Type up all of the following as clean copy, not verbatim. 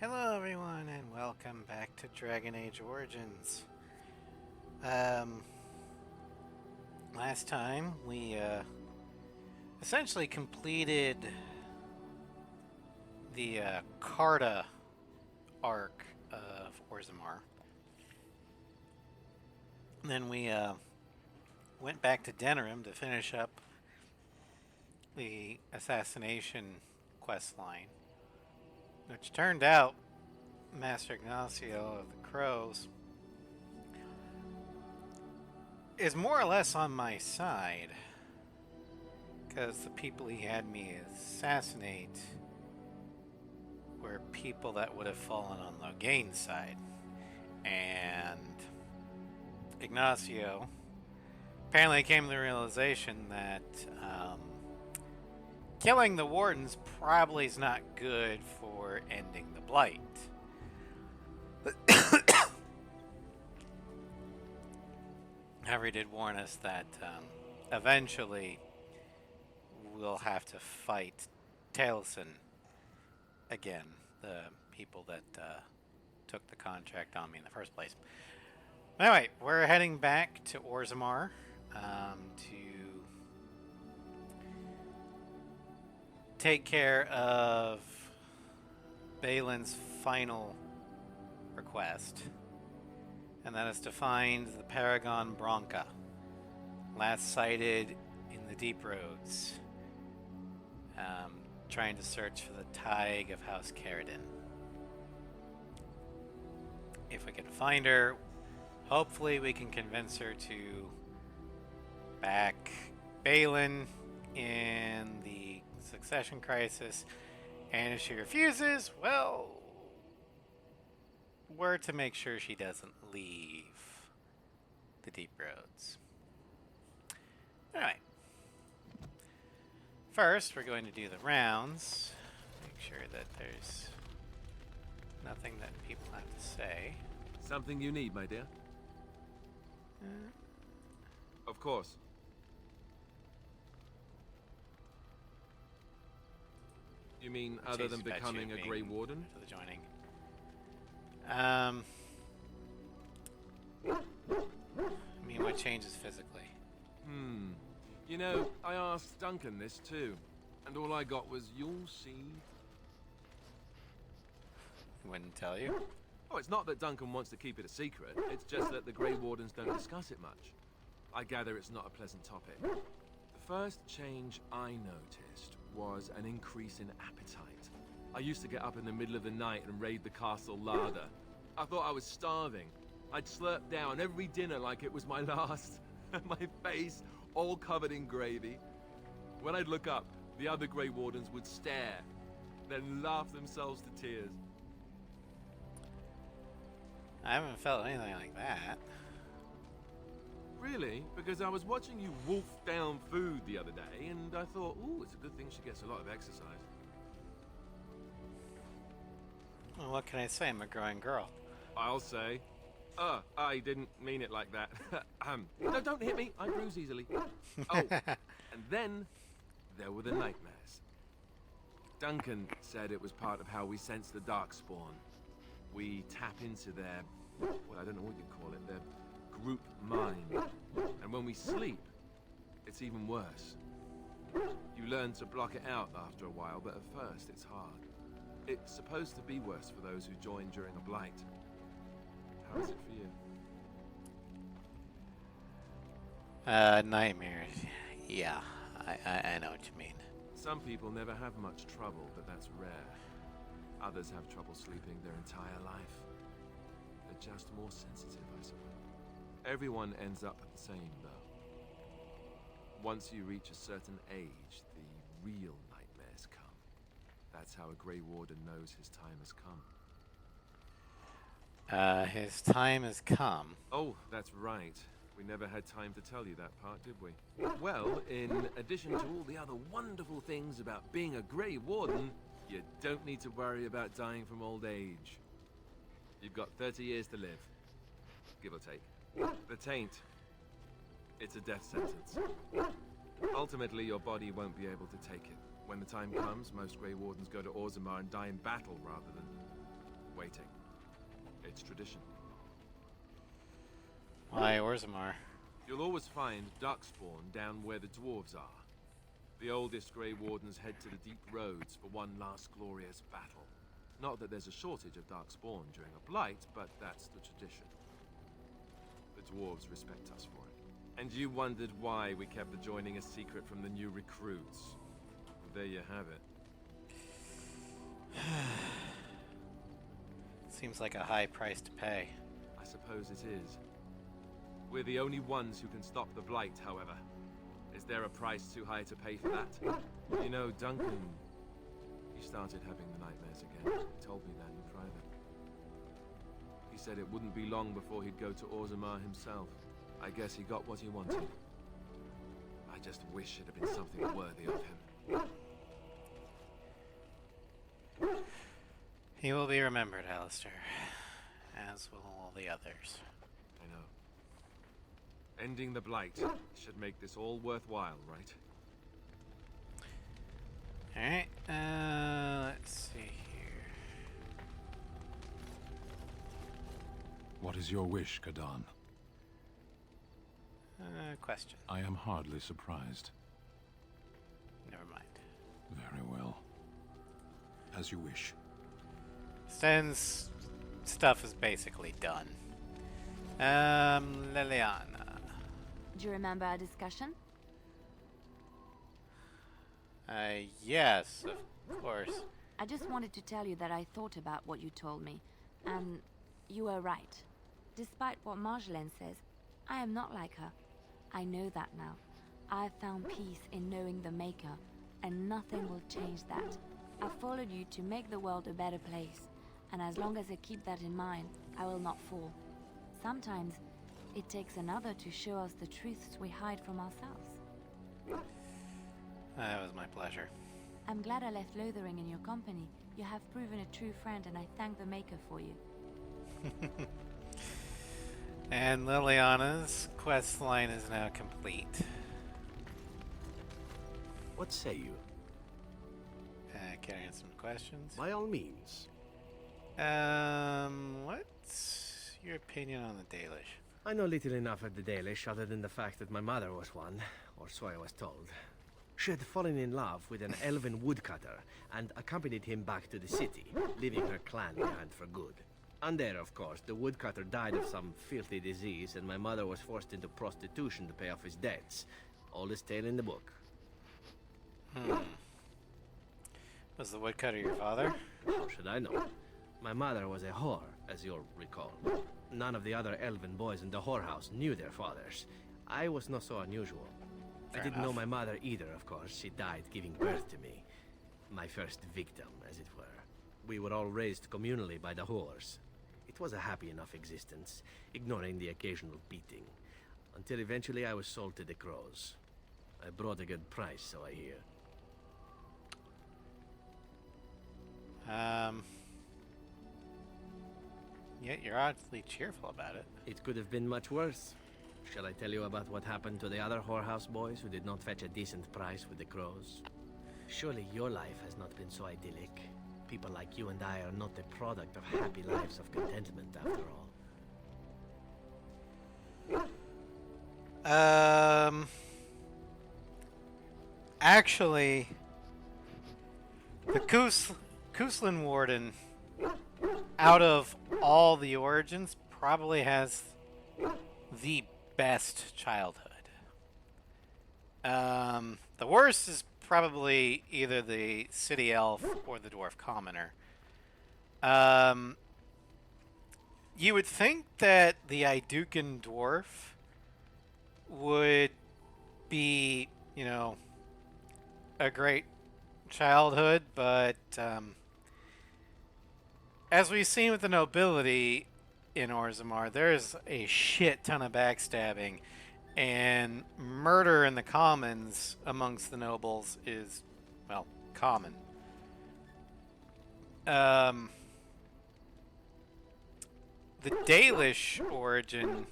Hello, everyone, and welcome back to Dragon Age Origins. Um, Last time we essentially completed the Carta arc of Orzammar. Then we went back to Denerim to finish up the assassination quest line, which turned out Master Ignacio of the Crows is more or less on my side, because the people he had me assassinate were people that would have fallen on Loghain's side. And Ignacio apparently came to the realization that killing the wardens probably is not good for ending the blight. However, he did warn us that eventually we'll have to fight Taliesin again, the people that took the contract on me in the first place. Anyway, we're heading back to Orzammar to take care of Balin's final request, and that is to find the Paragon Bronca, last sighted in the Deep Roads, trying to search for the Tig of House Caradin. If we can find her, hopefully we can convince her to back Balin in the succession crisis, and if she refuses, well, we're to make sure she doesn't leave the Deep Roads. Alright. First, we're going to do the rounds. Make sure that there's nothing that people have to say. Something you need, my dear? Of course. You mean other than becoming a Grey Warden? For the joining. What changes physically? You know, I asked Duncan this too, and all I got was, you'll see. Wouldn't tell you? Oh, it's not that Duncan wants to keep it a secret, it's just that the Grey Wardens don't discuss it much. I gather it's not a pleasant topic. The first change I noticed was an increase in appetite. I used to get up in the middle of the night and raid the castle larder. I thought I was starving. I'd slurp down every dinner like it was my last. My face all covered in gravy. When I'd look up, the other Grey Wardens would stare, then laugh themselves to tears. I haven't felt anything like that. Really? Because I was watching you wolf down food the other day, and I thought, ooh, it's a good thing she gets a lot of exercise. Well, what can I say? I'm a growing girl. I'll say. I didn't mean it like that. No, don't hit me. I bruise easily. Oh, and then there were the nightmares. Duncan said it was part of how we sense the Darkspawn. We tap into their, well, I don't know what you'd call it, their group mind. And when we sleep, it's even worse. You learn to block it out after a while, but at first it's hard. It's supposed to be worse for those who join during a blight. How is it for you? Nightmares. Yeah, I know what you mean. Some people never have much trouble, but that's rare. Others have trouble sleeping their entire life. They're just more sensitive, I suppose. Everyone ends up the same, though. Once you reach a certain age, the real nightmares come. That's how a Grey Warden knows his time has come. His time has come. Oh, that's right. We never had time to tell you that part, did we? Well, in addition to all the other wonderful things about being a Grey Warden, you don't need to worry about dying from old age. You've got 30 years to live, give or take. The taint, it's a death sentence. Ultimately, your body won't be able to take it. When the time comes, most Grey Wardens go to Orzammar and die in battle rather than waiting. It's tradition. Why Orzammar? You'll always find Darkspawn down where the dwarves are. The oldest Grey Wardens head to the deep roads for one last glorious battle. Not that there's a shortage of Darkspawn during a blight, but that's the tradition. The dwarves respect us for it. And you wondered why we kept the joining a secret from the new recruits. There you have it. Seems like a high price to pay. I suppose it is. We're the only ones who can stop the blight, however. Is there a price too high to pay for that? You know, Duncan, he started having the nightmares again. He told me that in private. He said it wouldn't be long before he'd go to Orzammar himself. I guess he got what he wanted. I just wish it had been something worthy of him. He will be remembered, Alistair, as will all the others. I know. Ending the blight should make this all worthwhile, right? Alright, let's see here. What is your wish, Kadan? Question. I am hardly surprised. Never mind. Very well. As you wish. Sten's stuff is basically done. Liliana. Do you remember our discussion? Yes, of course. I just wanted to tell you that I thought about what you told me, and you were right. Despite what Marjolaine says, I am not like her. I know that now. I've found peace in knowing the Maker, and nothing will change that. I followed you to make the world a better place, and as long as I keep that in mind, I will not fall. Sometimes, it takes another to show us the truths we hide from ourselves. That was my pleasure. I'm glad I left Lothering in your company. You have proven a true friend, and I thank the Maker for you. And Liliana's quest line is now complete. What say you? Can I answer some questions? By all means. What's your opinion on the Dalish? I know little enough of the Dalish other than the fact that my mother was one, or so I was told. She had fallen in love with an elven woodcutter and accompanied him back to the city, leaving her clan behind for good. And there, of course, the woodcutter died of some filthy disease and my mother was forced into prostitution to pay off his debts. Oldest tale in the book. Was the woodcutter your father? How should I know? My mother was a whore, as you'll recall. None of the other elven boys in the whorehouse knew their fathers. I was not so unusual. I didn't know my mother either, of course. She died giving birth to me. My first victim, as it were. We were all raised communally by the whores. It was a happy enough existence, ignoring the occasional beating. Until eventually I was sold to the crows. I brought a good price, so I hear. Yet you're oddly cheerful about it. It could have been much worse. Shall I tell you about what happened to the other whorehouse boys who did not fetch a decent price with the crows? Surely your life has not been so idyllic. People like you and I are not the product of happy lives of contentment, after all. Actually, the Cousland Warden, out of all the origins, probably has the best childhood. The worst is probably either the city elf or the dwarf commoner. You would think that the Idukan dwarf would be, you know, a great childhood, but as we've seen with the nobility in Orzammar, there's a shit ton of backstabbing, and murder in the commons amongst the nobles is, well, common. The Dalish origin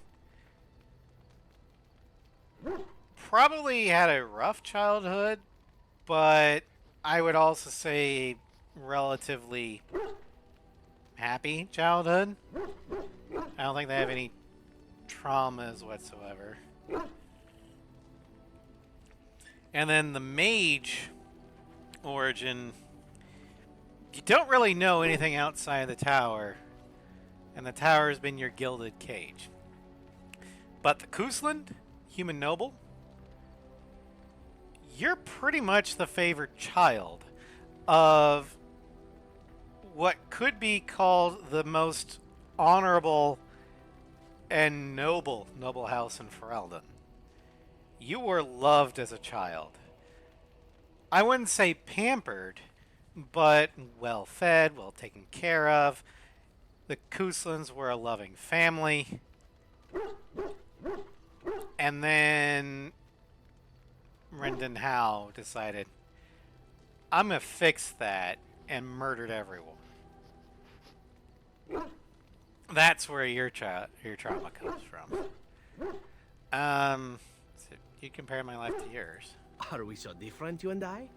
probably had a rough childhood, but I would also say relatively happy childhood. I don't think they have any traumas whatsoever. And then the mage origin, you don't really know anything outside the tower, and the tower has been your gilded cage. But the Cousland, human noble, you're pretty much the favored child of what could be called the most honorable and noble house in Ferelden. You were loved as a child. I wouldn't say pampered, but well fed, well taken care of. The Couslands were a loving family. And then Rendon Howe decided, I'm going to fix that, and murdered everyone. That's where your trauma comes from. So you compare my life to yours. Are we so different, you and I?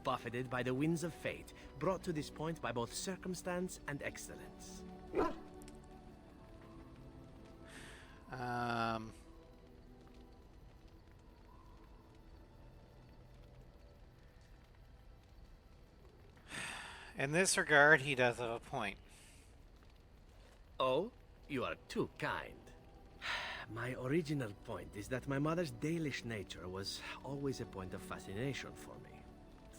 Buffeted by the winds of fate, brought to this point by both circumstance and excellence. In this regard, he does have a point. Oh, you are too kind. My original point is that my mother's Dalish nature was always a point of fascination for me.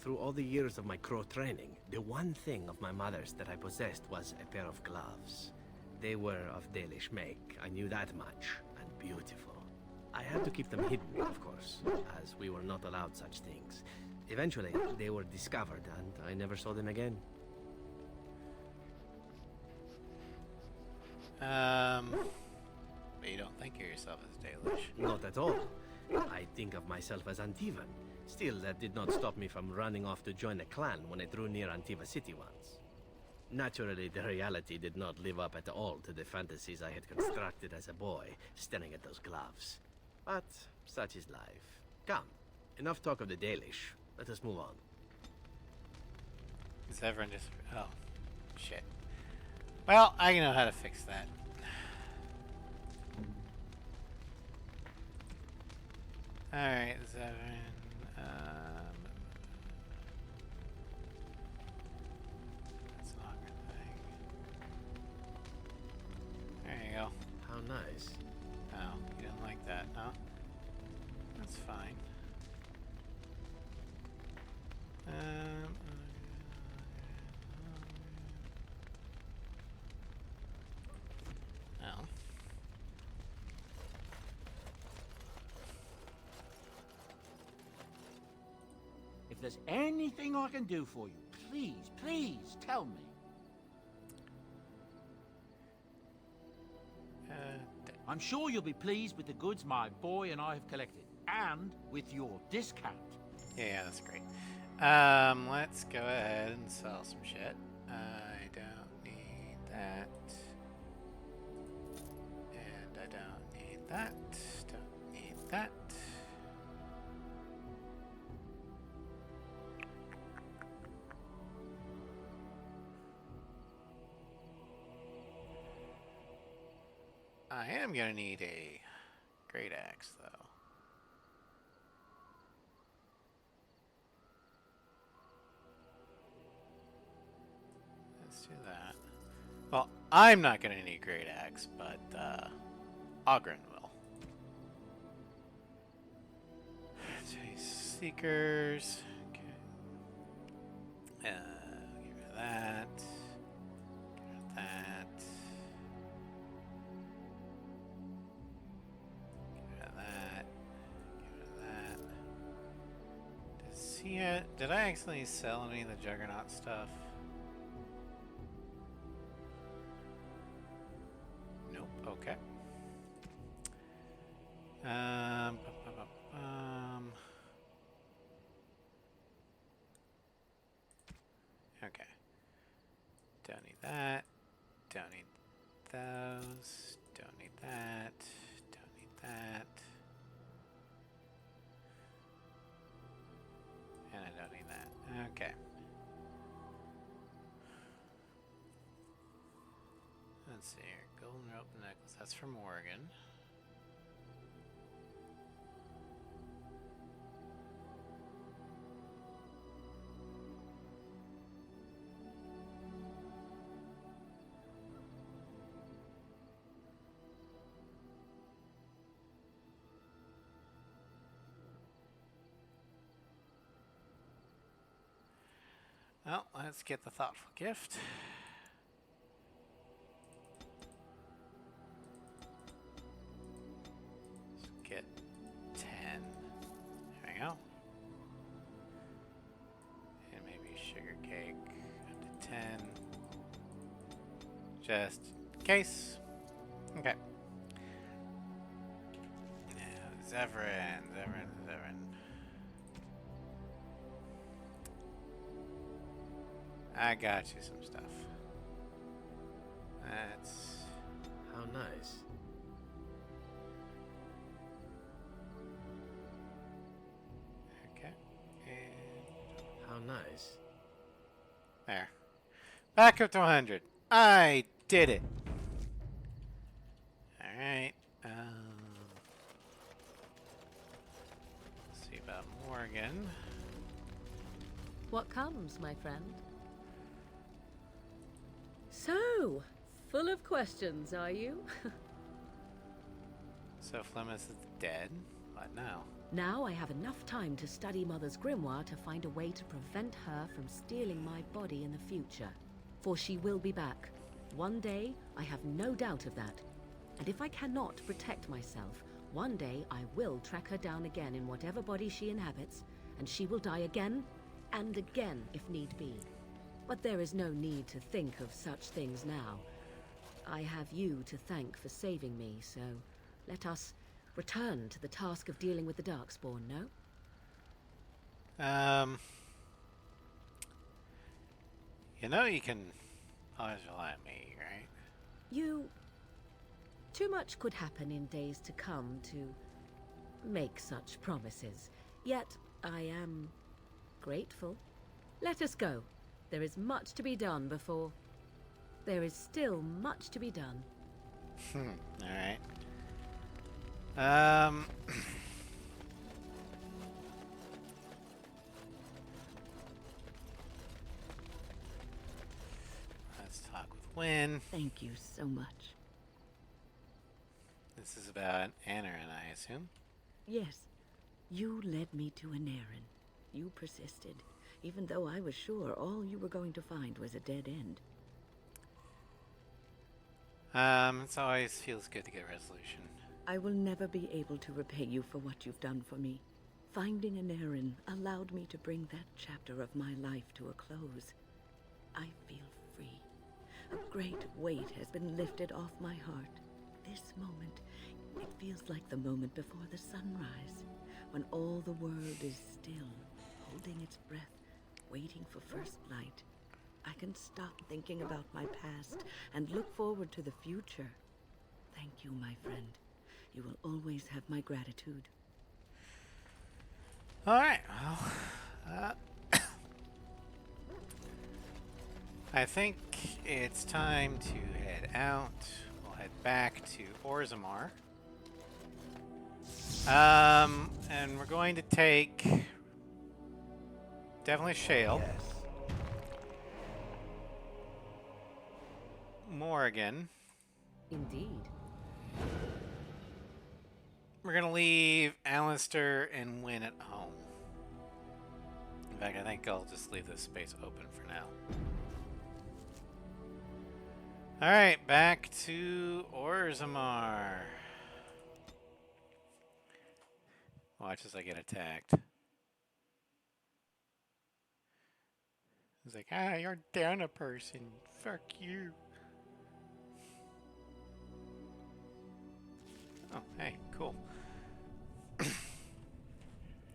Through all the years of my crow training, the one thing of my mother's that I possessed was a pair of gloves. They were of Dalish make, I knew that much, and beautiful. I had to keep them hidden, of course, as we were not allowed such things. Eventually, they were discovered, and I never saw them again. But you don't think of yourself as Dalish. Not at all. I think of myself as Antivan. Still, that did not stop me from running off to join a clan when I drew near Antiva City once. Naturally, the reality did not live up at all to the fantasies I had constructed as a boy, staring at those gloves. But such is life. Come, enough talk of the Dalish. Let us move on. Is everyone just... Oh, shit. Well, I know how to fix that. Alright, Zevin. That's an awkward thing. There you go. How nice. Oh, you didn't like that, no? That's fine. Oh. If there's anything I can do for you, please, please tell me. I'm sure you'll be pleased with the goods my boy and I have collected, and with your discount. Yeah, that's great. Let's go ahead and sell some shit. I don't need that. And I don't need that. Don't need that. I am gonna need a great axe, though. Let's do that. Well, I'm not gonna need a great axe, but Ogren will. Seekers. Okay. Get rid of that. Get rid of that. Did I accidentally sell any of the Juggernaut stuff? Nope. Okay. Okay. Don't need that. Don't need those. Don't need that. Don't need that. And I don't need that. Okay. let's see here. Golden rope necklace. That's from Morgan. Well, let's get the thoughtful gift. Let's get 10. There we go. And maybe sugar cake up to 10. Just in case. Okay. Now, Zevran. I got you some stuff. That's... How nice. Okay. And... How nice. There. Back up to 100. I did it. Alright. Let's see about Morgan. What comes, my friend? So, full of questions, are you? So Flemeth is dead? What now? Now I have enough time to study Mother's grimoire to find a way to prevent her from stealing my body in the future. For she will be back. One day, I have no doubt of that. And if I cannot protect myself, one day I will track her down again in whatever body she inhabits, and she will die again and again if need be. But there is no need to think of such things now. I have you to thank for saving me, so let us return to the task of dealing with the Darkspawn, no? You know you can always rely on me, right? You... Too much could happen in days to come to make such promises. Yet, I am grateful. Let us go. There is much to be done before... There is still much to be done. Alright. Let's talk with Wynn. Thank you so much. This is about Anarin, I assume. Yes, you led me to an errand. You persisted, even though I was sure all you were going to find was a dead end. It always feels good to get a resolution. I will never be able to repay you for what you've done for me. Finding an errand allowed me to bring that chapter of my life to a close. I feel free. A great weight has been lifted off my heart. This moment, it feels like the moment before the sunrise, when all the world is still, holding its breath, waiting for first light. I can stop thinking about my past and look forward to the future. Thank you, my friend. You will always have my gratitude. Alright, well, I think it's time to head out. We'll head back to Orzammar. And we're going to take definitely Shale. Morgan. Indeed. We're gonna leave Alistair and Wynn at home. In fact, I think I'll just leave this space open for now. Alright, back to Orzammar. Watch as I get attacked. He's like, you're down a person. Fuck you. Oh, hey, cool.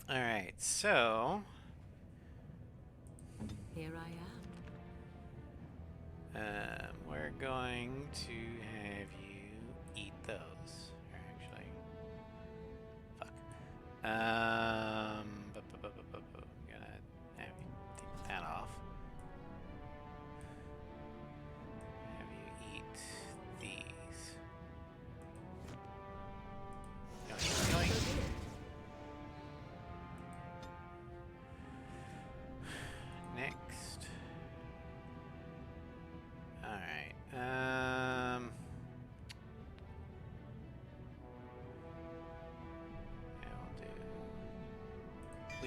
Alright, so... Here I am. We're going to have you eat those. Or actually... Fuck. Gonna have you take that off. Have you eat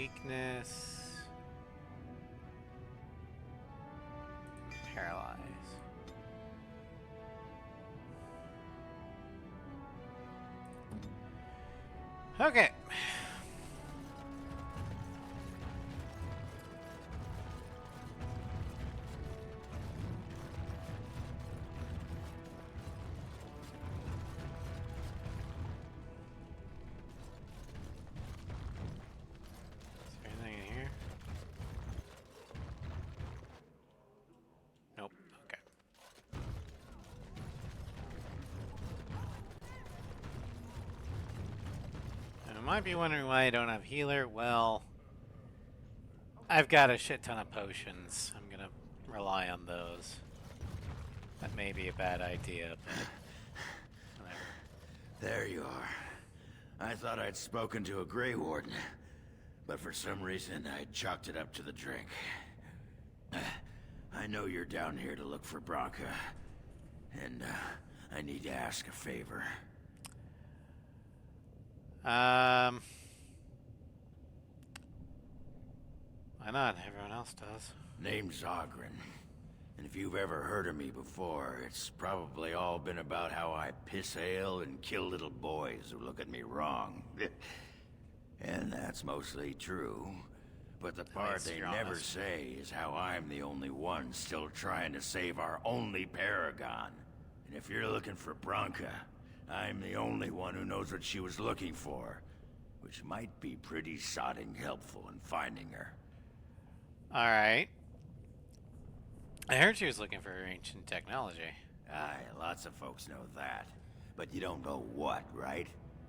weakness. Paralyze. Okay. Is there anything in here? Nope. Okay. And you might be wondering why I don't have healer. Well, I've got a shit ton of potions. I'm gonna rely on those. That may be a bad idea, but whatever. There you are. I thought I'd spoken to a Grey Warden, but for some reason I chalked it up to the drink. I know you're down here to look for Bronca, and I need to ask a favor. Why not? Everyone else does. Name's Ogren. And if you've ever heard of me before, it's probably all been about how I piss ale and kill little boys who look at me wrong. And that's mostly true. But the part they never say is how I'm the only one still trying to save our only paragon. And if you're looking for Bronca, I'm the only one who knows what she was looking for, which might be pretty sodding helpful in finding her. Alright. I heard she was looking for ancient technology. Aye, lots of folks know that. But you don't know what, right?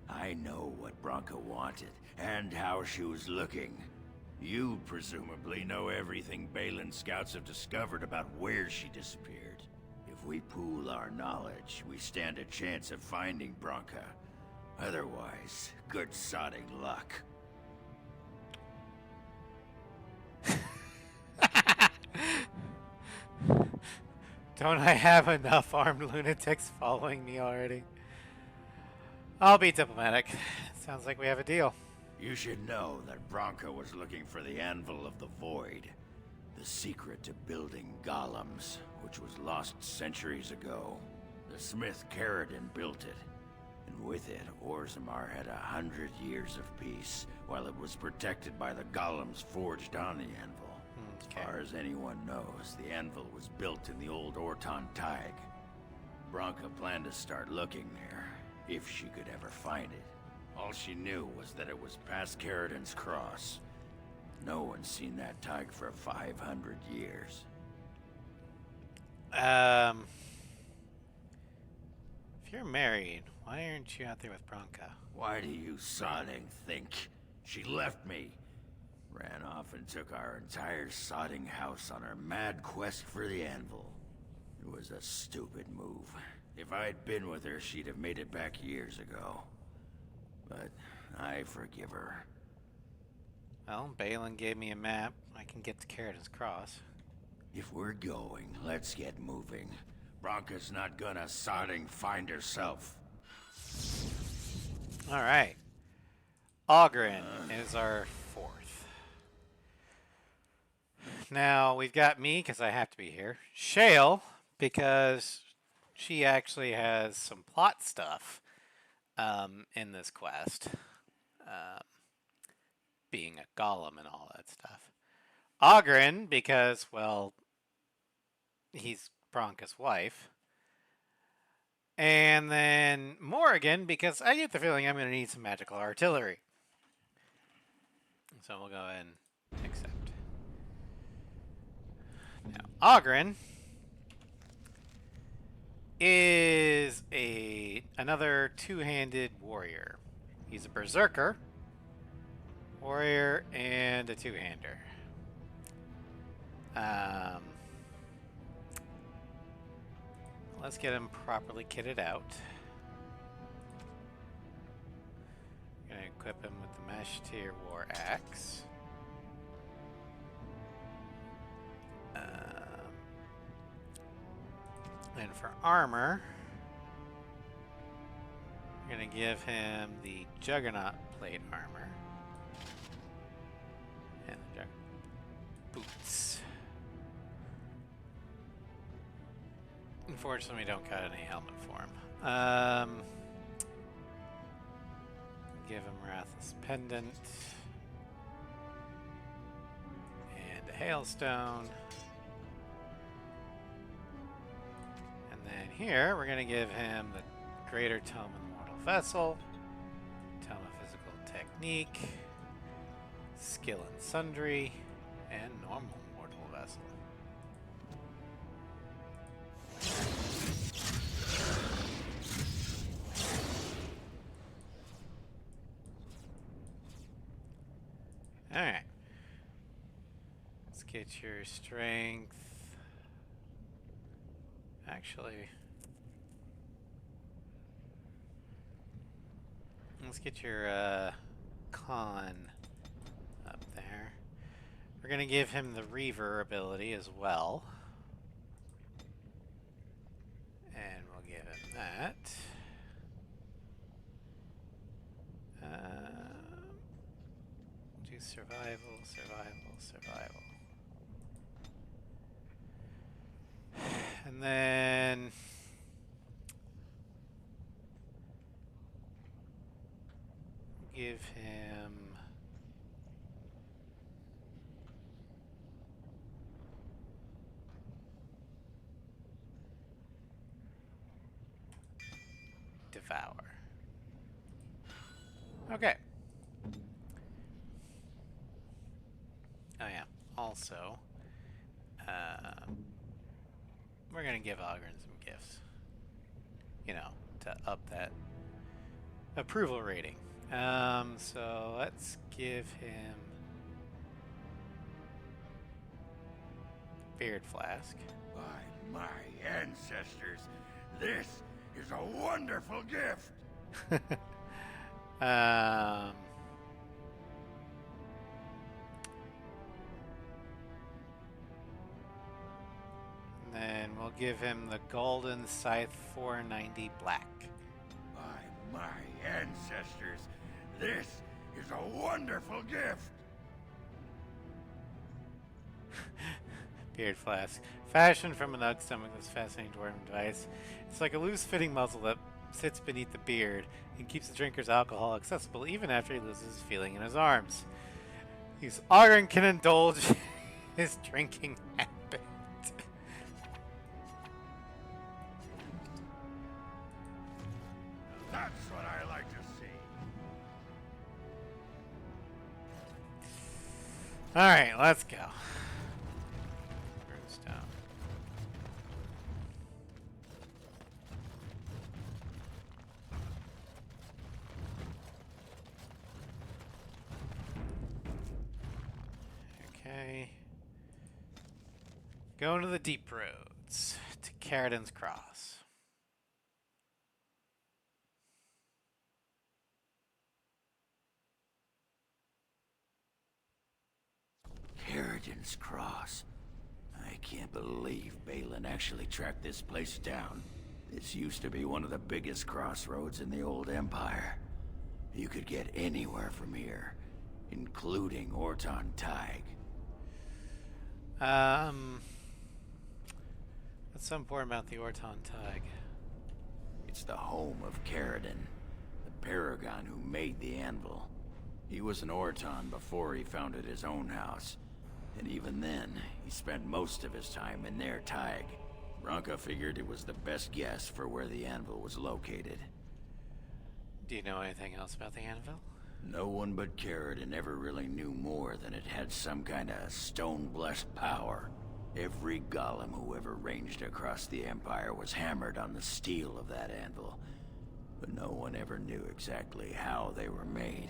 I know what Bronca wanted, and how she was looking. You presumably know everything Balin scouts have discovered about where she disappeared. If we pool our knowledge, we stand a chance of finding Bronca. Otherwise, good sodding luck. Don't I have enough armed lunatics following me already? I'll be diplomatic. Sounds like we have a deal. You should know that Bronca was looking for the Anvil of the Void, the secret to building golems, which was lost centuries ago. The smith Caradon built it, and with it, Orzammar had 100 years of peace, while it was protected by the golems forged on the Anvil. Okay. As far as anyone knows, the Anvil was built in the old Orton Tig. Bronca planned to start looking there, if she could ever find it. All she knew was that it was past Caradon's cross. No one's seen that Tig for 500 years. If you're married, why aren't you out there with Bronca? Why do you sodding think? She left me. Ran off and took our entire sodding house on her mad quest for the Anvil. It was a stupid move. If I'd been with her, she'd have made it back years ago. But I forgive her. Well, Balin gave me a map. I can get to Caradon's Cross. If we're going, let's get moving. Bronca's not gonna sodding find herself. Alright. Ogren is our fourth. Now, we've got me, because I have to be here. Shale, because she actually has some plot stuff in this quest. Being a golem and all that stuff. Ogren, because, well, he's Bronca's wife. And then Morrigan, because I get the feeling I'm going to need some magical artillery. So we'll go ahead and accept. Now, Ogren is another two-handed warrior. He's a berserker, warrior, and a two-hander. Let's get him properly kitted out. I'm gonna equip him with the Mesh Tier War Axe. And for armor, I'm gonna give him the Juggernaut Plate Armor. boots. Unfortunately, we don't got any helmet for him. Give him Wrathless Pendant. And a Hailstone. And then here, we're going to give him the Greater Tome and Mortal Vessel. Tome of Physical Technique. Skill and Sundry. And Normal Mortal Vessel. Alright. Let's get your strength. Actually, let's get your con up there. We're going to give him the Reaver ability as well. And we'll give him that. Do survival, survival, survival. And then give him Devour. Okay. Oh yeah. Also, we're gonna give Ogren some gifts. You know, to up that approval rating. So let's give him Beard Flask. By my ancestors, this is a wonderful gift. Then we'll give him the Golden Scythe 490 Black. By my ancestors, this is a wonderful gift. Beard Flask. Fashioned from an Ugg stomach, this fascinating dwarven device. It's like a loose-fitting muzzle that sits beneath the beard and keeps the drinker's alcohol accessible even after he loses his feeling in his arms. His Ogren can indulge his drinking habit. That's what I like to see. Alright, let's go. Runestone. Okay. Going to the deep roads to Caridan's Cross. Caridan's Cross. I can't believe Balin actually tracked this place down. This used to be one of the biggest crossroads in the old Empire. You could get anywhere from here, including Orton Tig. What's so important about the Orton Tig? It's the home of Caridan, the paragon who made the anvil. He was an Orton before he founded his own house. And even then, he spent most of his time in their Tig. Branka figured it was the best guess for where the anvil was located. Do you know anything else about the anvil? No one but Caridan ever really knew more than it had some kind of stone-blessed power. Every golem who ever ranged across the Empire was hammered on the steel of that anvil. But no one ever knew exactly how they were made.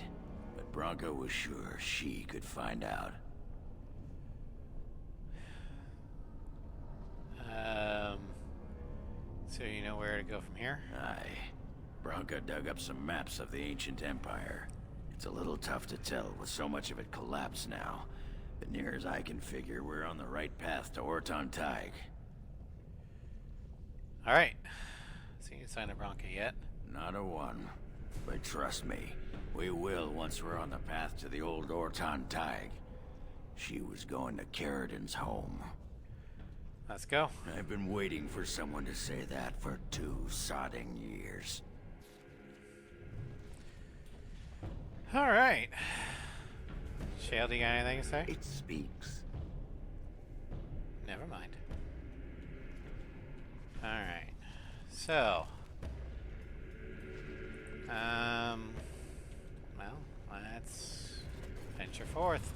But Branka was sure she could find out. So you know where to go from here? Aye. Branka dug up some maps of the ancient empire. It's a little tough to tell with so much of it collapsed now. But near as I can figure, we're on the right path to Orton Tig. Alright. Seen a sign of Branka yet? Not a one. But trust me, we will once we're on the path to the old Orton Tig. She was going to Carradin's home. Let's go. I've been waiting for someone to say that for 2 sodding years. All right. Shale, do you got anything to say? It speaks. Never mind. All right. So, well, let's venture forth.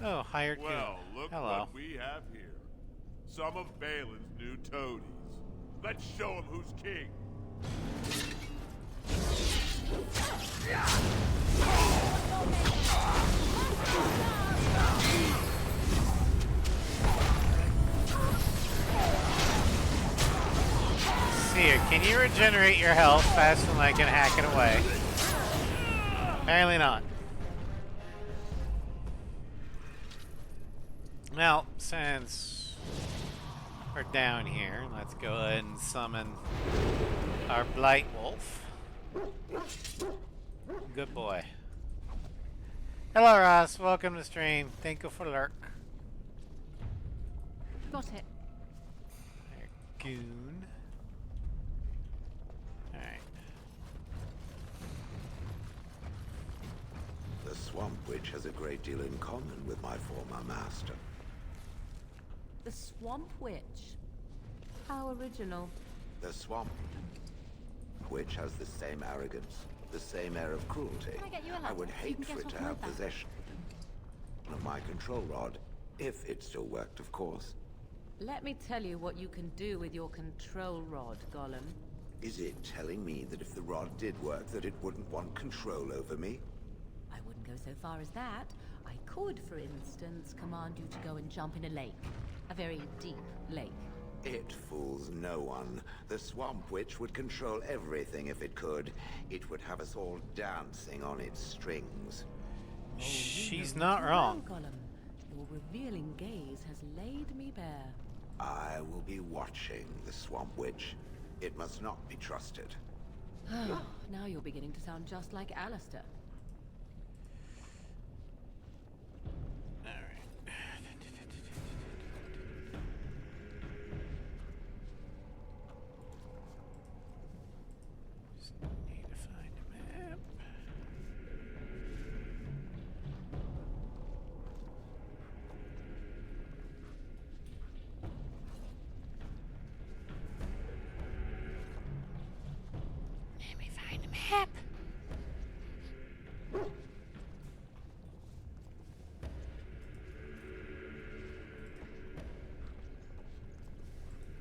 Oh, hired goon. Well, look Hello. what we have here. Some of Balin's new toadies. Let's show him who's king. See here, can you regenerate your health faster than I can hack it away? Apparently not. Well, since we're down here, let's go ahead and summon our Blight Wolf. Good boy. Hello, Ross. Welcome to the stream. Thank you for lurk. Got it. There, goon. Alright. The Swamp Witch has a great deal in common with my former master. The Swamp Witch. How original. The Swamp Witch has the same arrogance, the same air of cruelty. Can I get you a I would ladder so you hate can for get it to off my have back? possession of my control rod, if it still worked, of course. Let me tell you what you can do with your control rod, Gollum. Is it telling me that if the rod did work, that it wouldn't want control over me? I wouldn't go so far as that. I could, for instance, command you to go and jump in a lake. A very deep lake. It fools no one. The Swamp Witch would control everything if it could. It would have us all dancing on its strings. She's not wrong. Well, Gollum, your revealing gaze has laid me bare. I will be watching the Swamp Witch. It must not be trusted. Now you're beginning to sound just like Alistair. Need to find a map. Let me find a map.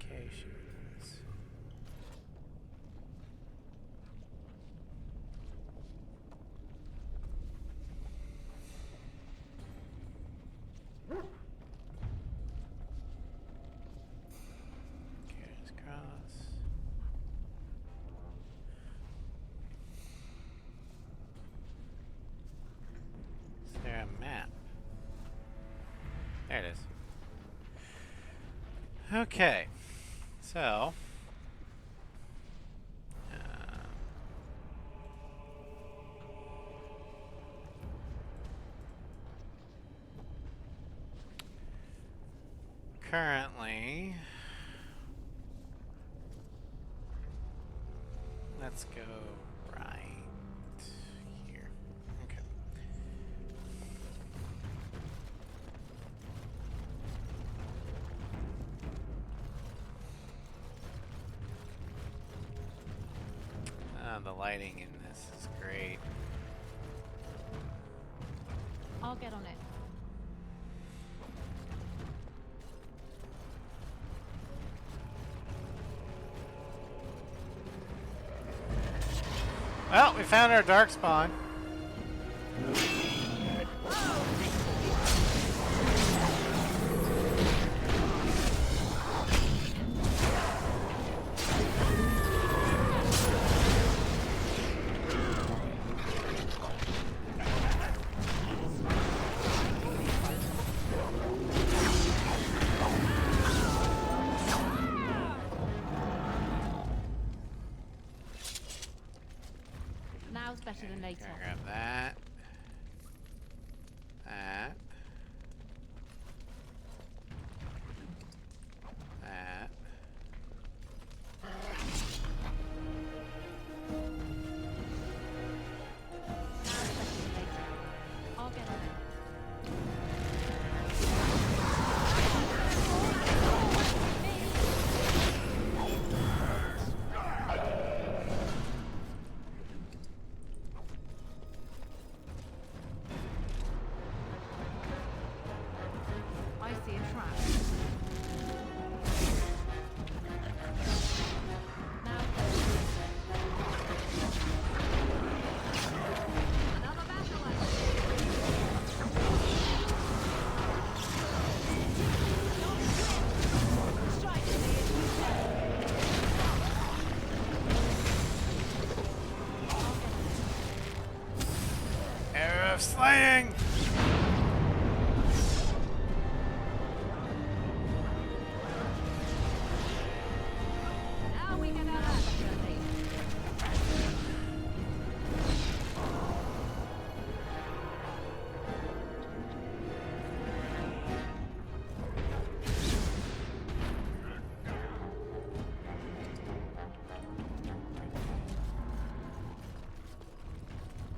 Locations. Carrots Cross. Is there a map? There it is. Okay, so currently, let's go right here. Okay. The lighting in this is great. I'll get on it. Well, we found our dark spawn. Now's better than later. Grab that. That. Flying! Now we get out of here.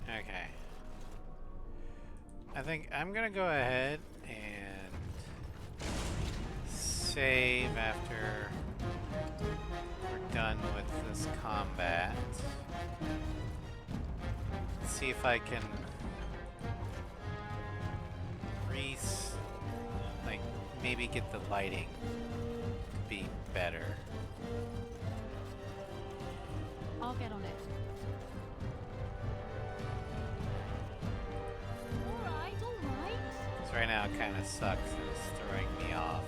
Okay. I think I'm gonna go ahead and save after we're done with this combat. See if I can like maybe get the lighting to be better. I'll get on it. Alright, alright. So right now it kind of sucks. It's throwing me off.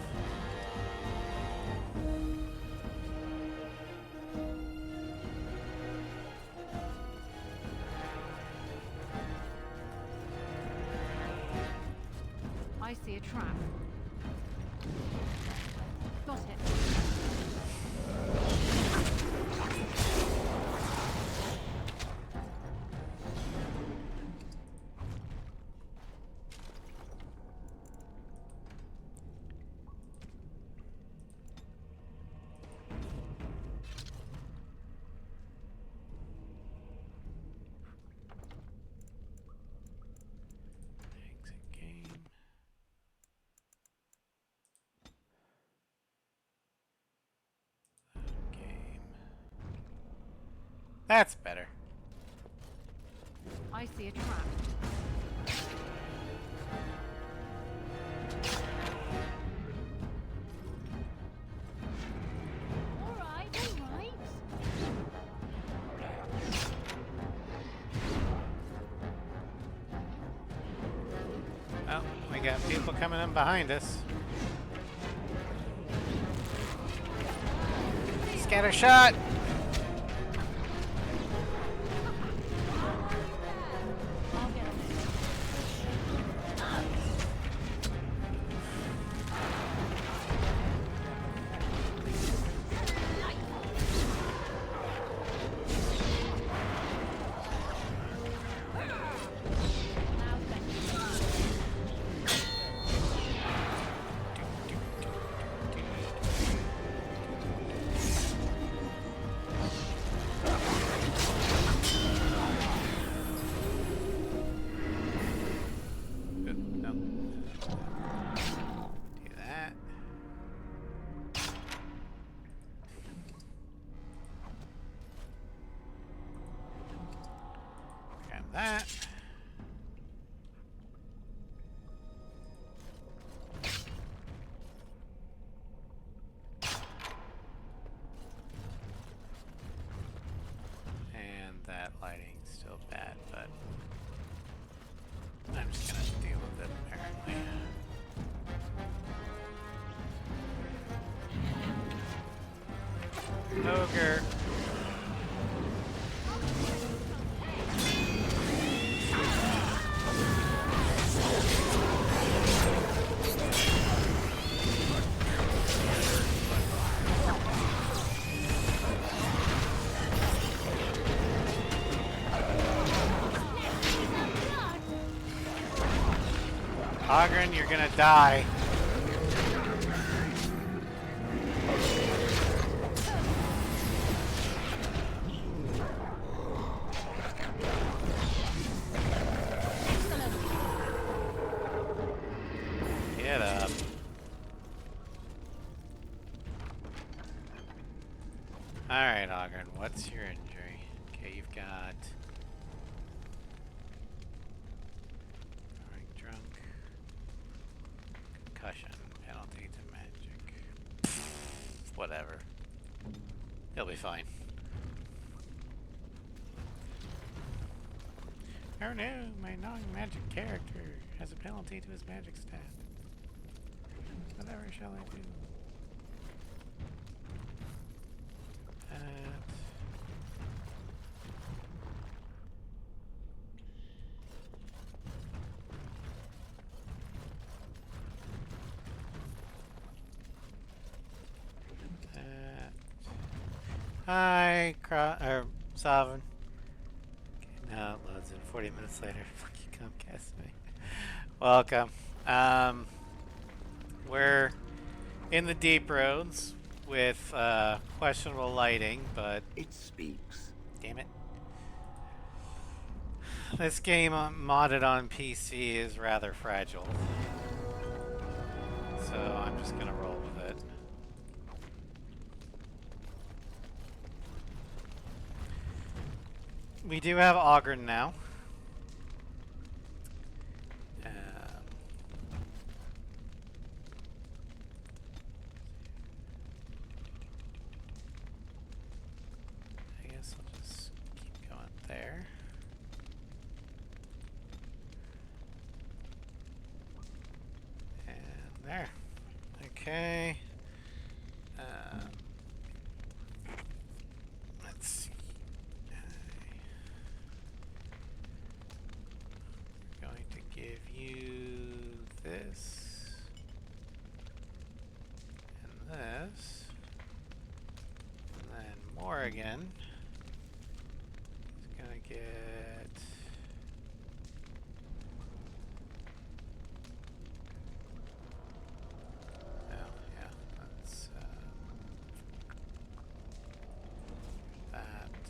I see a trap. Got it. Exit game. Game. That's better. I see a trap. Alright, alright. Oh, we got people coming in behind us. Scatter shot! I'll get on it. Now No. Do that. Grab that. And that lighting's still bad, but I'm just gonna deal with it apparently. Ogre. Ogren, you're gonna die. Get up. Alright, Ogren, what's your injury? Okay, you've got... Drunk. Concussion. Penalty to magic. Whatever. He'll be fine. Oh no, my non-magic character has a penalty to his magic stat. Whatever shall I do? Hi, Sovereign. Okay, now it loads in 40 minutes later. Fuck you, Comcast me. Welcome. We're in the deep roads with questionable lighting, but It speaks. damn it. This game modded on PC is rather fragile. So I'm just gonna roll with it. We do have Ogren now. I guess I'll just keep going there. And there. Okay. Let's see. We're going to give you this and this, and then more again. It's gonna get that.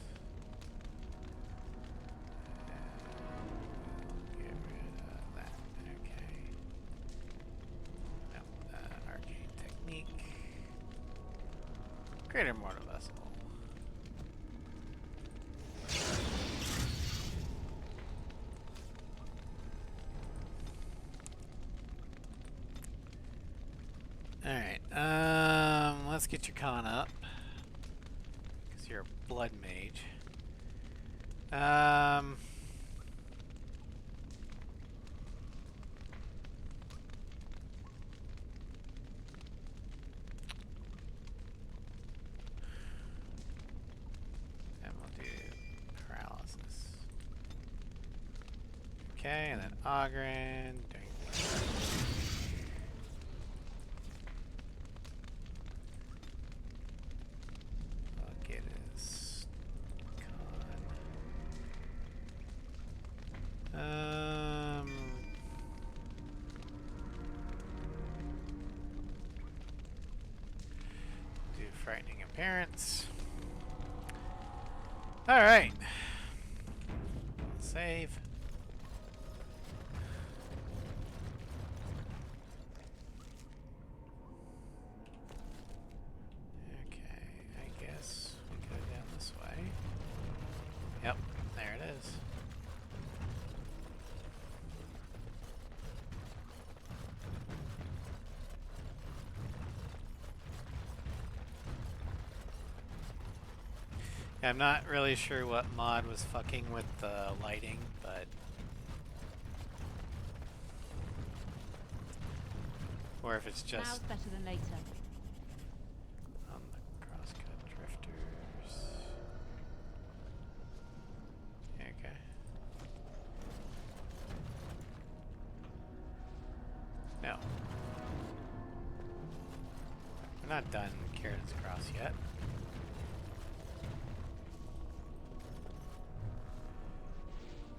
Get rid of that. Okay. No, arcane technique. Greater mortal vessel. Alright, let's get your con up. Because you're a blood mage. And we'll do paralysis. Okay, and then Ogren. I'll get his con. Do frightening appearance. All right. Save. Okay, I guess we go down this way. Yep, there it is. I'm not really sure what mod was fucking with the lighting, but or if it's just Now's better than later. on the crosscut drifters. Okay. No. We're not done Kieran's Cross yet.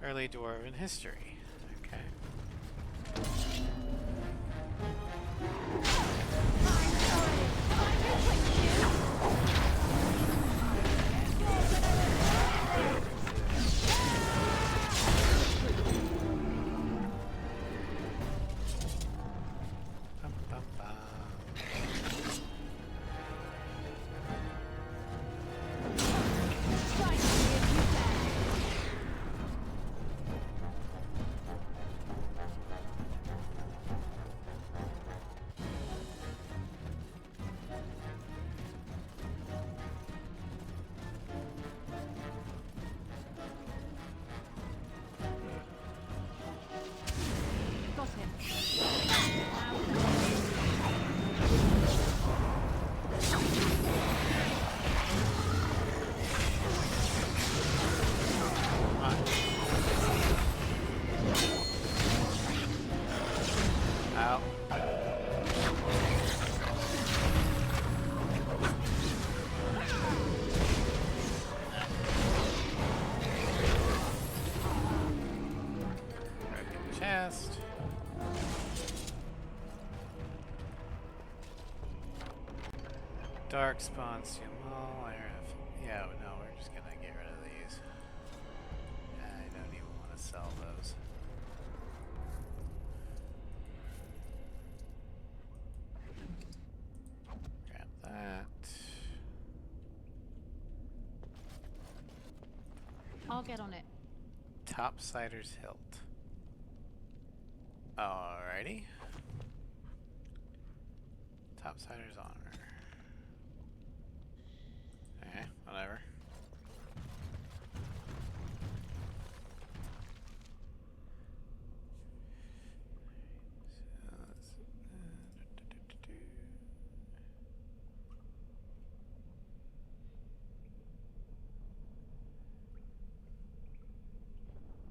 Early Dwarven history. Okay. Bum, bum, bum. dark spawns to all. Yeah, no, we're just gonna get rid of these. I don't even want to sell those. Grab that. I'll get on it. Topsider's hilt. Alrighty. Topsider's honor. Okay, whatever.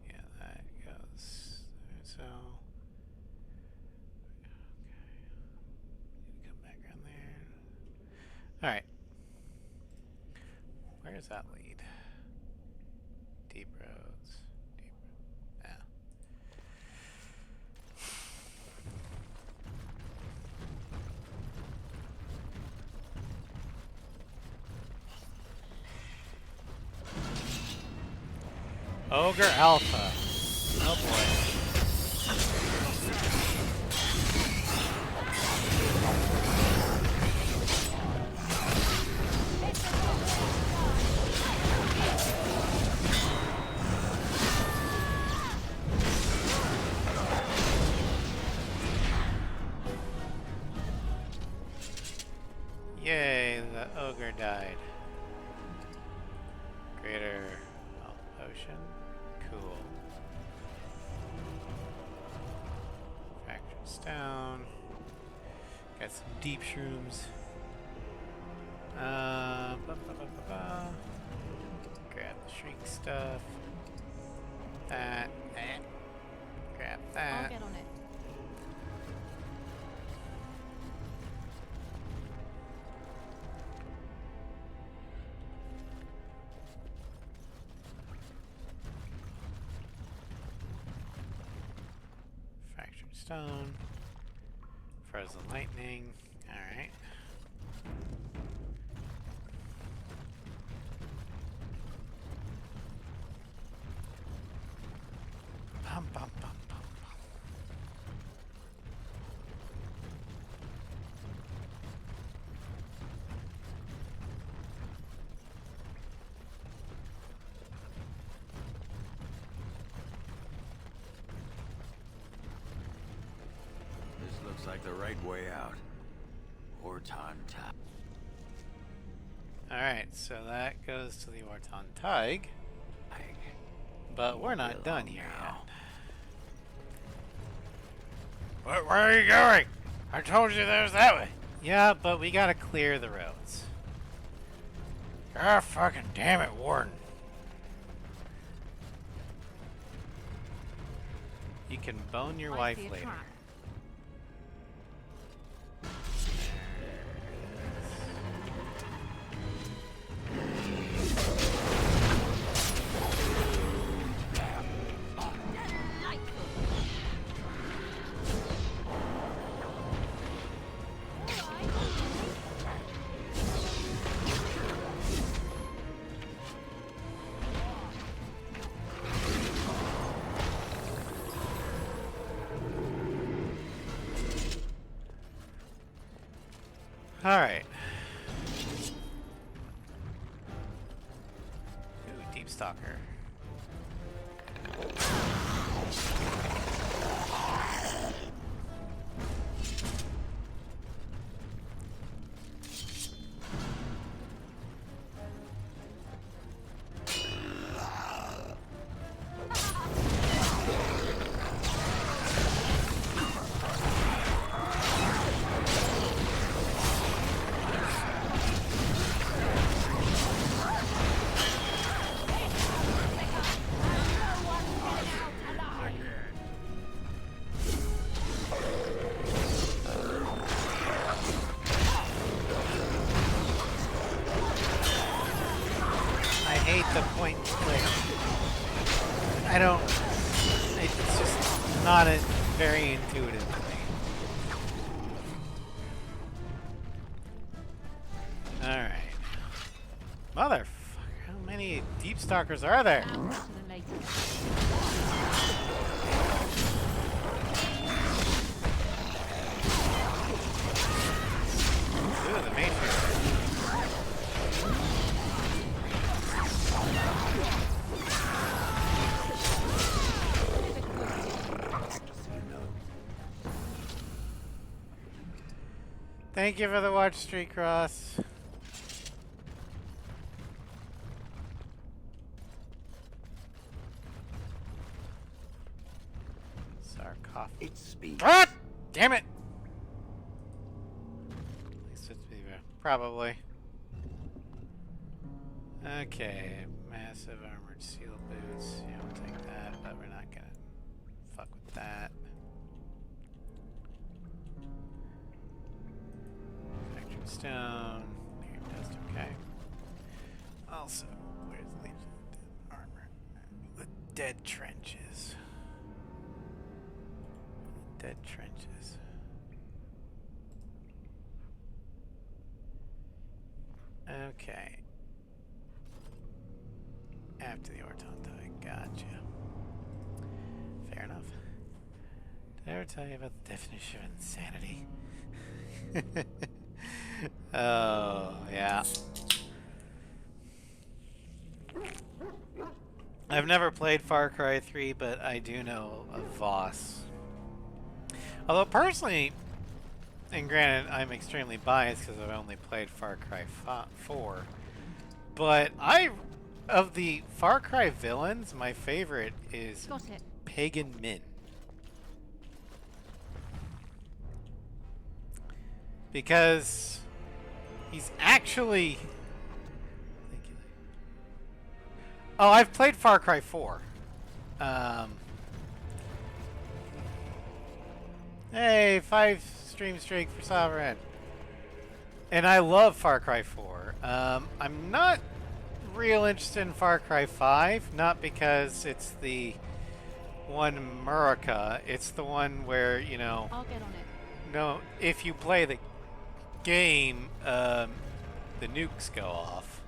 Yeah, that goes there, so. Okay. Come back around there. Alright. Where does that lead? Deep roads. Deep. Yeah. Ogre Alpha. Oh boy. Yay, the ogre died. Greater health potion. Cool. Fraction stone. Got some deep shrooms. Grab the shrink stuff. That. Grab that. I'll get on it. Fractured stone. Frozen lightning. Alright. Bum, bum, bum, bum, bum. This looks like the right way out. Orton Top. Alright, so that goes to the Orton Tig. But we're not done here yet. Where are you going? I told you there's that way. Yeah, but we gotta clear the roads. Ah, fucking damn it, Warden. You can bone your wife later. Trap. Alright. Ooh, Deep Stalker. The point and click. I don't. It's just not very intuitive to me. Motherfucker, how many deep stalkers are there? To the latest. Ooh, the Matrix. Thank you for the watch, Street Cross. Sarcophagus. It speaks. Ah! Damn it! At least it's Viva. Probably. Okay, massive armored seal boots. Yeah, we'll take that, but we're not gonna fuck with that. Factory stone. Here, dust, okay. Also, where's the armor? The dead trenches. Dead trenches. Okay. After the Ortontai, gotcha. Fair enough. Did I ever tell you about the definition of insanity? Oh, yeah. I've never played Far Cry 3, but I do know of Voss. Although personally, and granted I'm extremely biased because I've only played Far Cry 4, but of the Far Cry villains, my favorite is Got it. Pagan Min. Because he's actually... Oh, I've played Far Cry 4. Hey, 5 stream streak for Sovereign. And I love Far Cry 4. I'm not real interested in Far Cry 5, not because it's the one in America. It's the one where, you know... I'll get on it. No, if you play the game, the nukes go off.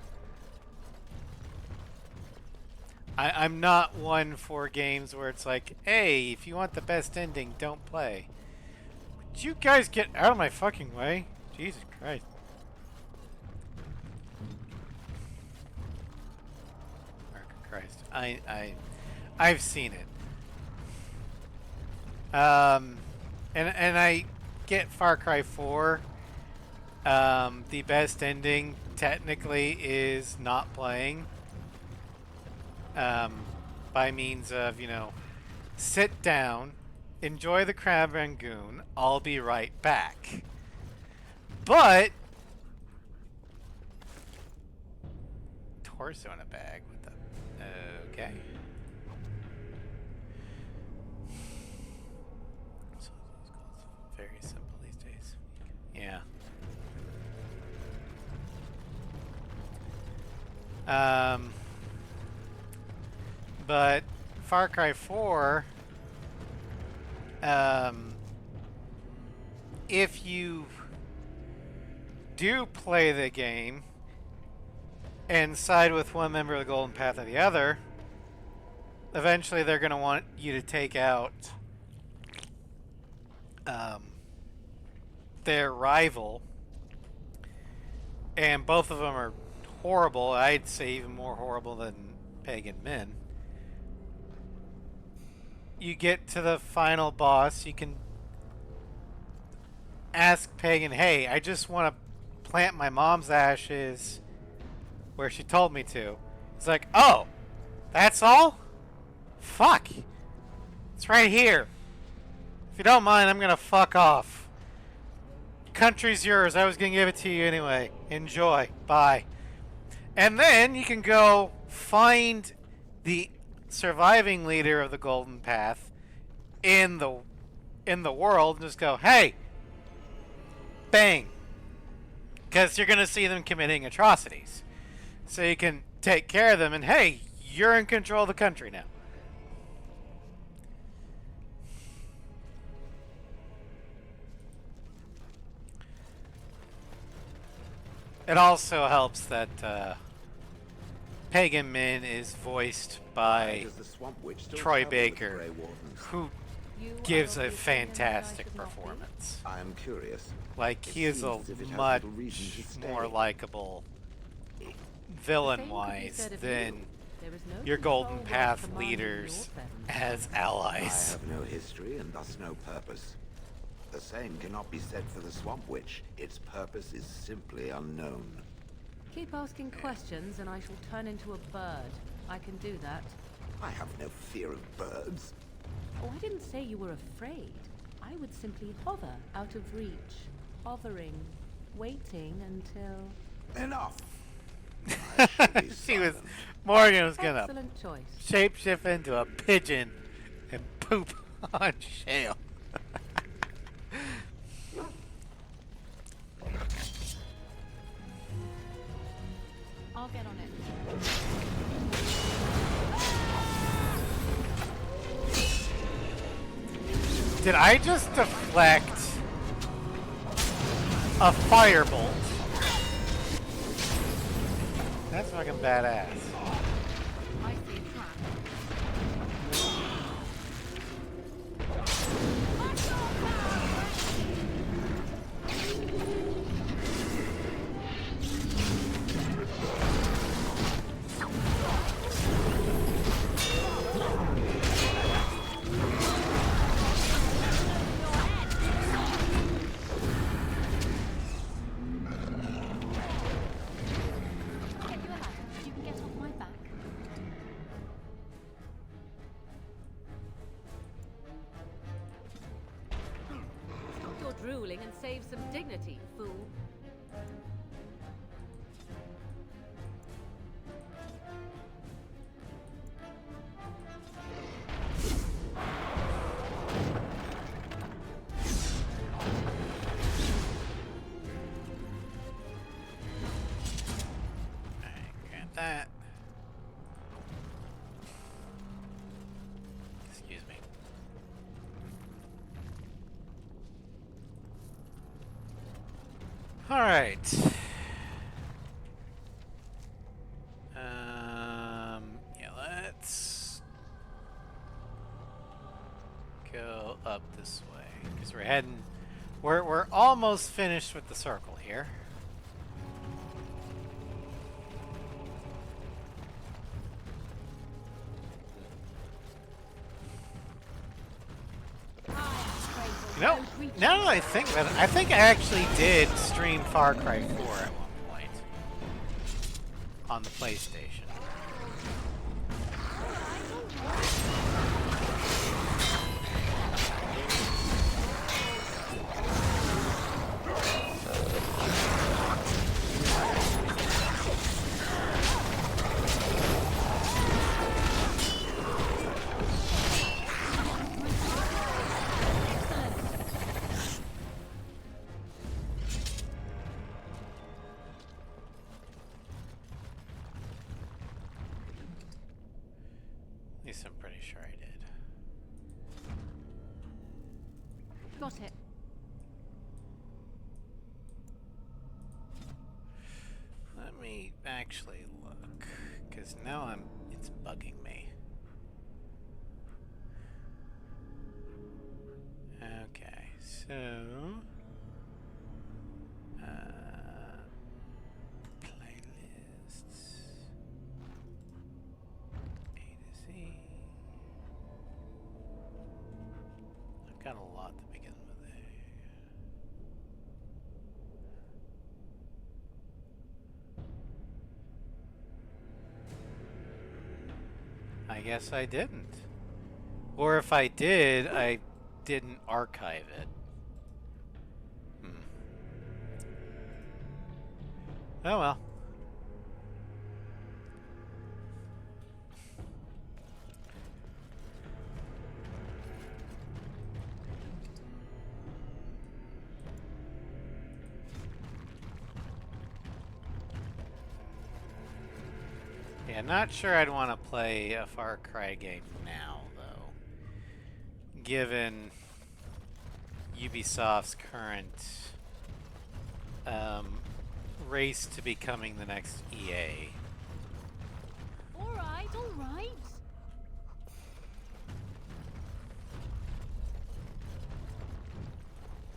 I'm not one for games where it's like, hey, if you want the best ending, don't play. Would you guys get out of my fucking way? Jesus Christ. Christ. I've seen it. And I get Far Cry 4. The best ending technically is not playing. By means of, you know, sit down, enjoy the crab rangoon, I'll be right back. But torso in a bag with the okay. So it's very simple these days. Yeah. But Far Cry 4, if you do play the game and side with one member of the Golden Path or the other, eventually they're going to want you to take out their rival, and both of them are horrible. I'd say even more horrible than Pagan Min. You get to the final boss, you can ask Pagan, hey, I just want to plant my mom's ashes where she told me to. It's like, oh, that's all? Fuck. It's right here. If you don't mind, I'm going to fuck off. Country's yours. I was going to give it to you anyway. Enjoy. Bye. And then you can go find the surviving leader of the Golden Path in the world and just go, hey, bang, because you're gonna see them committing atrocities, so you can take care of them, and hey, you're in control of the country now. It also helps that Pagan Min is voiced by Does the Swamp Witch still Troy travel with the Baker, Grey Wardens? who You are gives of a the opinion that I fantastic should not be? performance. I am curious. Like, It he is a seems as if it has much little reason to stay. more likable The same could be villain-wise said of than you. There is no your Golden control Path worth commanding leaders your presence. as I allies. have no history and thus no purpose. The same cannot be said for the Swamp Witch. Its purpose is simply unknown. Keep asking questions and I shall turn into a bird. I can do that. I have no fear of birds. Oh, I didn't say you were afraid. I would simply hover out of reach. Hovering. Waiting until... Enough! She was... Morgan was gonna Excellent choice. shapeshift into a pigeon and poop on Shale. I'll get on it. Did I just deflect a firebolt? That's fucking badass. I see a trap. Get you a ladder. You can get off my back. Stop your drooling and save some dignity, fool. Grant that. Excuse me. All right. Yeah, let's go up this way because we're heading. We're almost finished with the circle here. You know, now that I think about it, I think I actually did stream Far Cry 4 at one point on the PlayStation. At least I'm pretty sure I did. Got it. Let me actually look, because now it's bugging me. Okay, so playlists A to Z. I've got a lot to begin with there. I guess I didn't. Or if I did, I didn't archive it. Oh well. Yeah, not sure I'd want to play a Far Cry game now, though. Given Ubisoft's current race to becoming the next EA. it all right?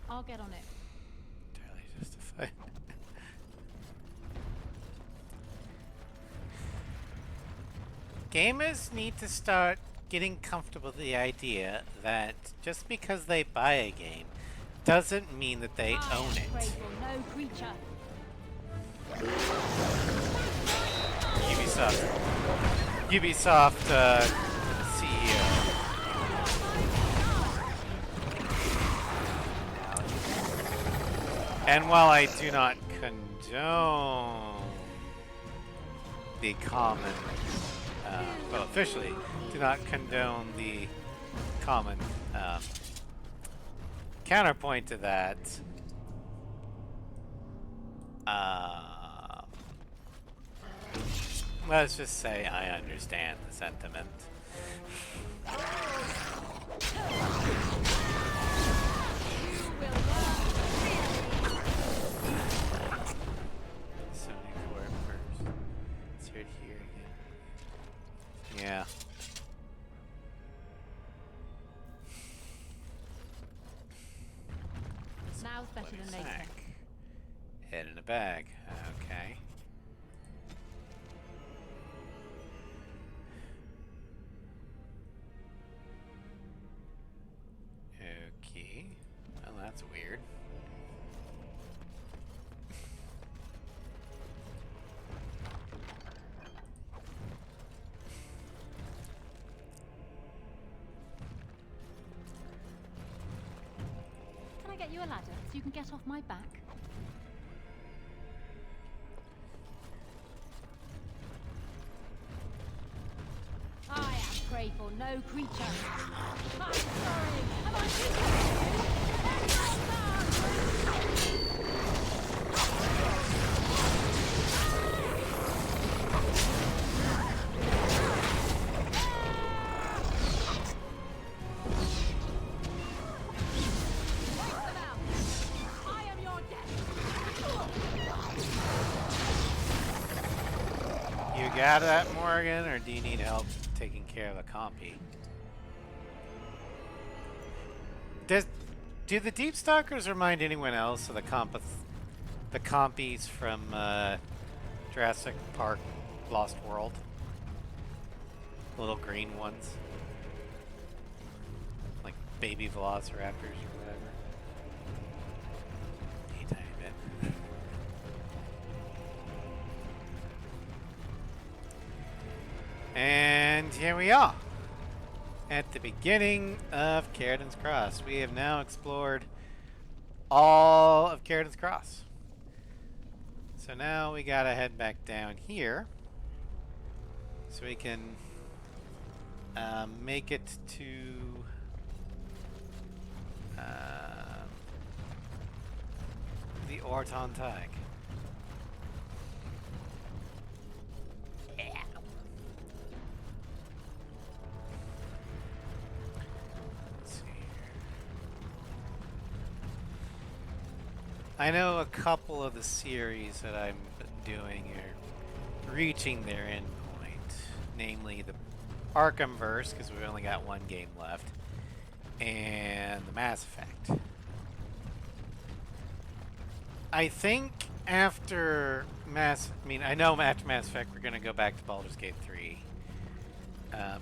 I'll get on it. Entirely justified. Gamers need to start getting comfortable with the idea that just because they buy a game doesn't mean that they own it. Grateful, no creature. Ubisoft CEO. And while I do not condone the common, well, officially, do not condone the common counterpoint to that, let's just say I understand the sentiment. Insert here again. Yeah. Now's better than later. Sack. Head in a bag. Okay. Okay. Well, that's weird. Can I get you a ladder so you can get off my back? I am grateful, no creature. I'm sorry. Am I too I am your death. You got that, Morgan, or do you need help taking care of the compy? Do the Deep Stalkers remind anyone else of the compies from Jurassic Park Lost World? Little green ones. Like baby velociraptors or whatever. A tiny bit. And here we are. At the beginning of Carridan's Cross. We have now explored all of Carridan's Cross. So now we gotta head back down here so we can make it to the Orton Tag. I know a couple of the series that I'm doing are reaching their end point, namely the Arkhamverse, because we've only got one game left, and the Mass Effect. I think after I know after Mass Effect we're going to go back to Baldur's Gate 3,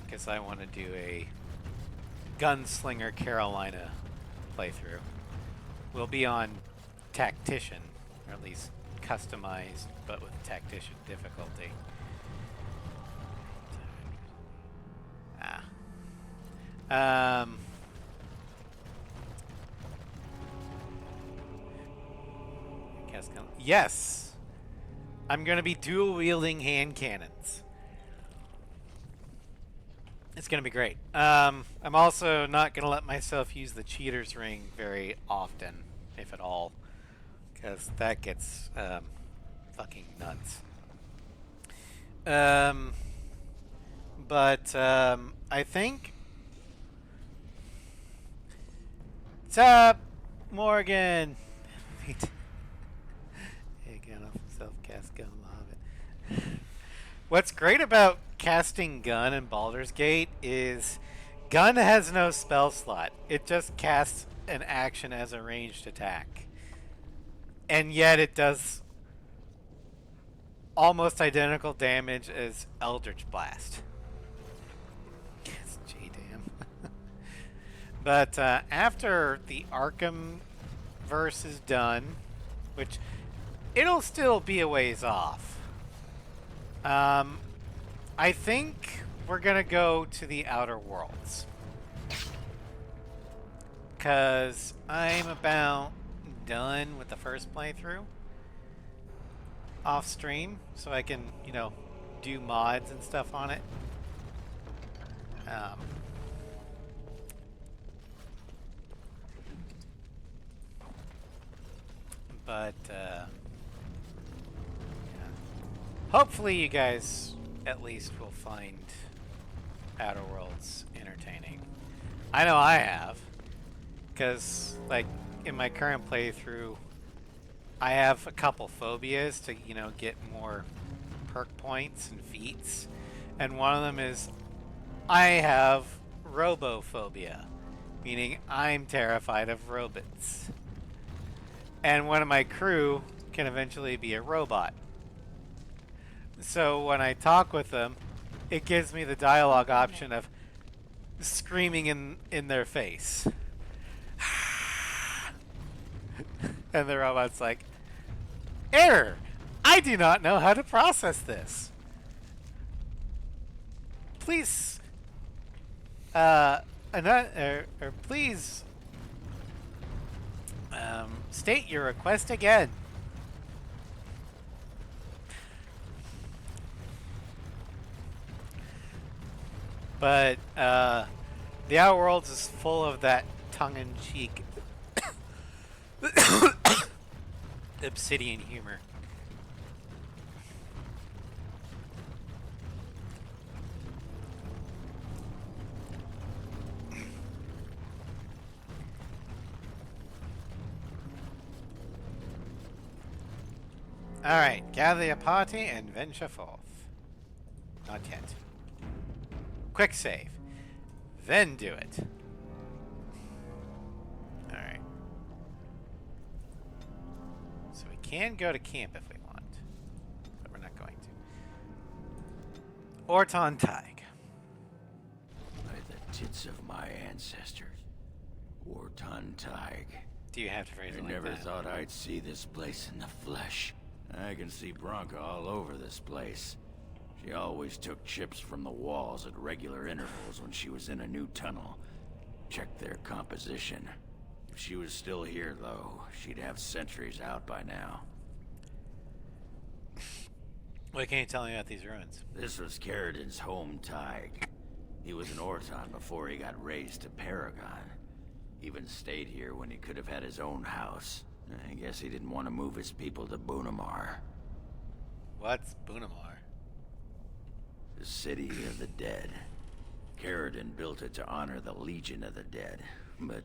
because I want to do a Gunslinger Carolina playthrough. We'll be on Tactician, or at least customized, but with Tactician difficulty. Yes! I'm gonna be dual-wielding hand cannons. It's gonna be great. I'm also not gonna let myself use the cheater's ring very often, if at all, because that gets fucking nuts. But I think. What's up, Morgan? Hey, gun off self-cast gun Hobbit. What's great about casting Gun in Baldur's Gate is Gun has no spell slot. It just casts an action as a ranged attack. And yet it does almost identical damage as Eldritch Blast. Yes, J-damn. But after the Arkham verse is done, which it'll still be a ways off, I think we're gonna go to the Outer Worlds. Because I'm about done with the first playthrough off stream, so I can, you know, do mods and stuff on it. But yeah. Hopefully you guys at least will find Outer Worlds entertaining. I know I have, because like in my current playthrough I have a couple phobias to, you know, get more perk points and feats, and one of them is I have robophobia, meaning I'm terrified of robots, and one of my crew can eventually be a robot. So when I talk with them, it gives me the dialogue option of screaming in their face. And the robot's like, "Error! I do not know how to process this. Please, please, state your request again." But the Outer Worlds is full of that tongue-in-cheek Obsidian humor. Alright, gather your party and venture forth. Not yet. Quick save. Then do it. Alright. So we can go to camp if we want, but we're not going to. Orton Tig. By the tits of my ancestors. Orton Tig. Do you have to phrase it I like never that? thought I'd see this place in the flesh. I can see Bronca all over this place. She always took chips from the walls at regular intervals when she was in a new tunnel. Check their composition. If she was still here, though, she'd have sentries out by now. What can you tell me about these ruins? This was Carradin's home Tig. He was an Orton before he got raised to Paragon. Even stayed here when he could have had his own house. I guess he didn't want to move his people to Bunamar. What's Bunamar? The city of the dead. Carradin built it to honor the Legion of the Dead, but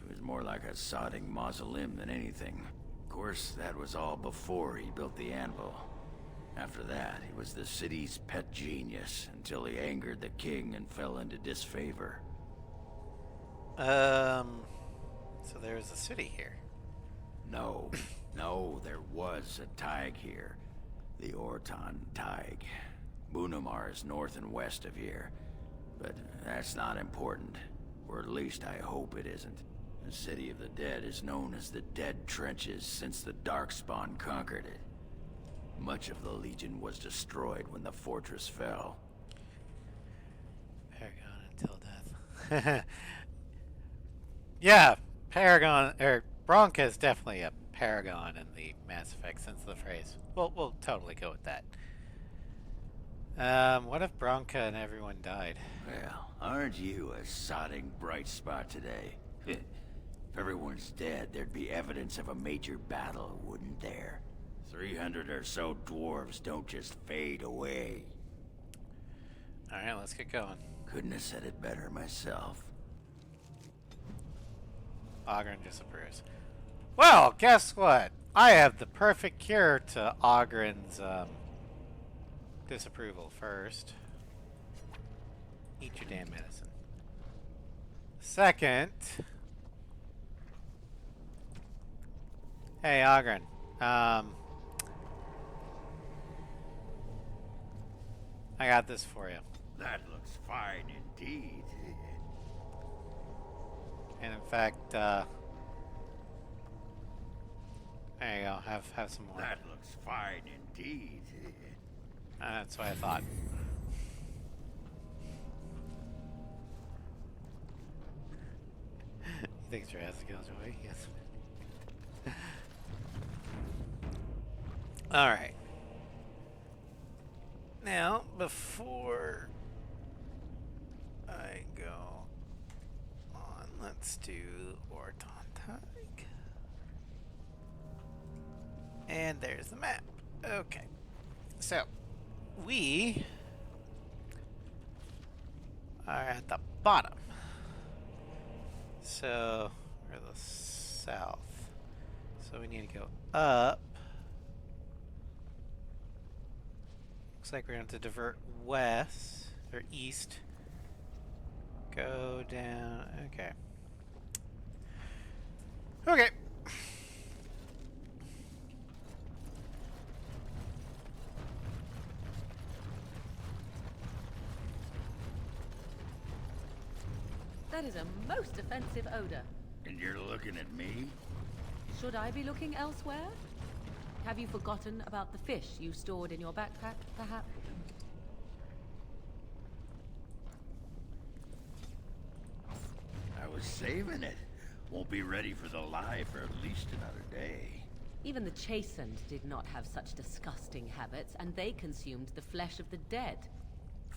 it was more like a sodding mausoleum than anything. Of course, that was all before he built the anvil. After that, he was the city's pet genius until he angered the king and fell into disfavor. So there's a city here. No, no, there was a Tig here. The Orton Tig. Bunamar is north and west of here. But that's not important. Or at least I hope it isn't. The City of the Dead is known as the Dead Trenches since the Darkspawn conquered it. Much of the Legion was destroyed when the fortress fell. Paragon until death. Yeah, Paragon, Bronca is definitely a paragon in the Mass Effect sense of the phrase. We'll totally go with that. What if Bronca and everyone died? Well, aren't you a sodding bright spot today? If everyone's dead, there'd be evidence of a major battle, wouldn't there? 300 or so dwarves don't just fade away. Alright, let's get going. Couldn't have said it better myself. Ogren disapproves. Well, guess what? I have the perfect cure to Ogren's disapproval first. Eat your damn medicine. Second. Hey, Ogren. I got this for you. That looks fine indeed. And in fact, there you go. Have some more. That looks fine indeed. That's what I thought. He thinks your ass is Killjoy. Yes. All right. Now, before I go on, let's do Ortontag. And there's the map. Okay. So, we are at the bottom. So, we're the south. So we need to go up. Looks like we're going to have to divert west or east. Go down. Okay. Okay. That is a most offensive odor. And you're looking at me? Should I be looking elsewhere? Have you forgotten about the fish you stored in your backpack, perhaps? I was saving it. Won't be ready for the live for at least another day. Even the Chastened did not have such disgusting habits, and they consumed the flesh of the dead.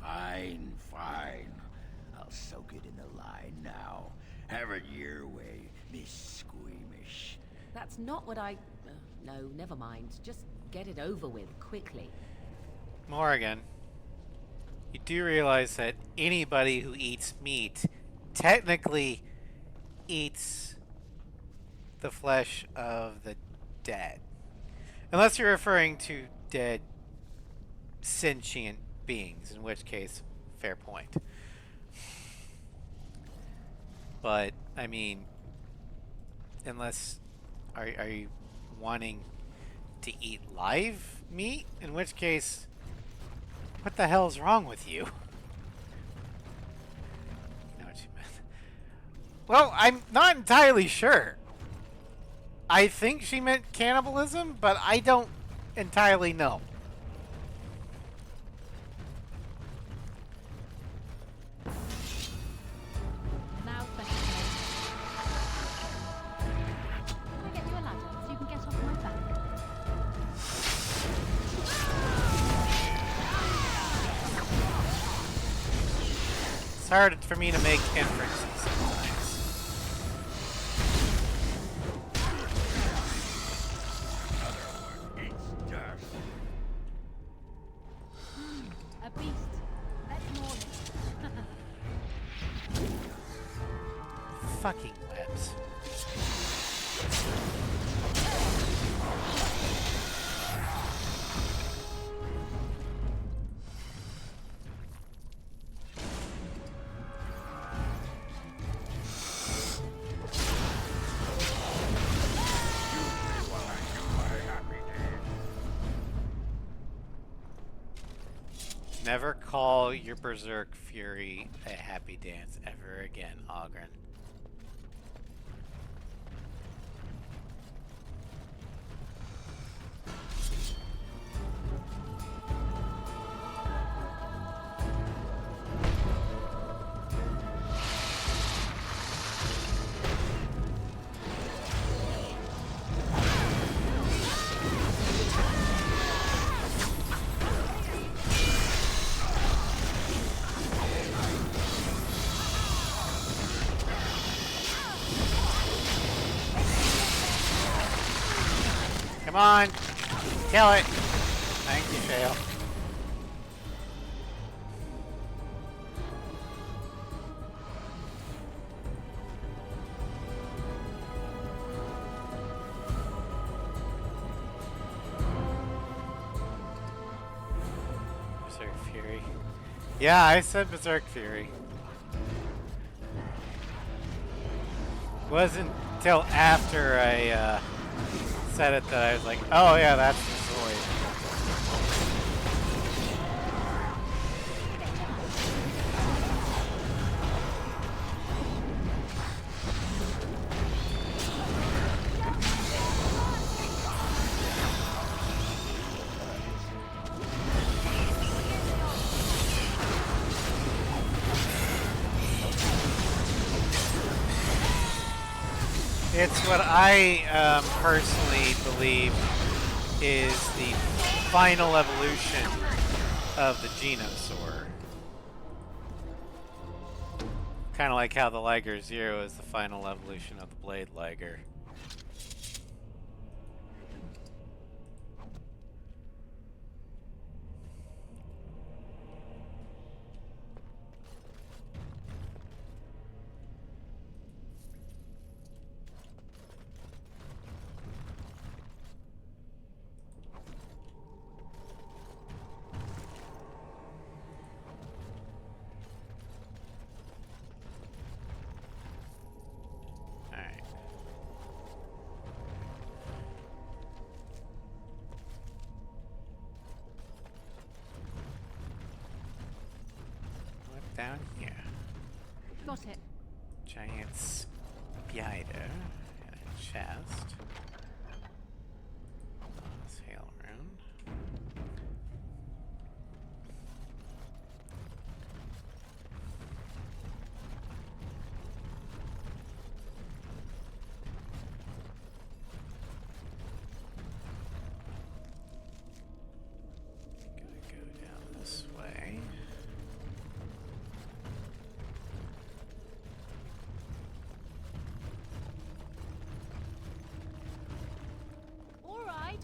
Fine, fine. I'll soak it in the line now. Have it your way, Miss Squeamish. That's not what I... no, never mind. Just get it over with, quickly. Morrigan, you do realize that anybody who eats meat technically eats the flesh of the dead. Unless you're referring to dead sentient beings, in which case, fair point. But, I mean, unless... Are you wanting to eat live meat? In which case, what the hell is wrong with you? You know what you meant. Well, I'm not entirely sure. I think she meant cannibalism, but I don't entirely know. Now for Can I get you a ladder so you can get off my back? It's hard for me to make inferences sometimes. A beast. Let's maul it. Fucking webs. Never call your berserk fury a happy dance ever again, Ogren. Come on! Kill it! Thank you, Fail. Berserk Fury. Yeah, I said Berserk Fury. Wasn't till after I said it that I was like, oh yeah, that's the Zoid. It's what I personally believe is the final evolution of the Genosaur. Kind of like how the Liger Zero is the final evolution of the Blade Liger. Down here. Got it. Giant spider and a chest. Lost hail rune. Gotta go down this way. All right.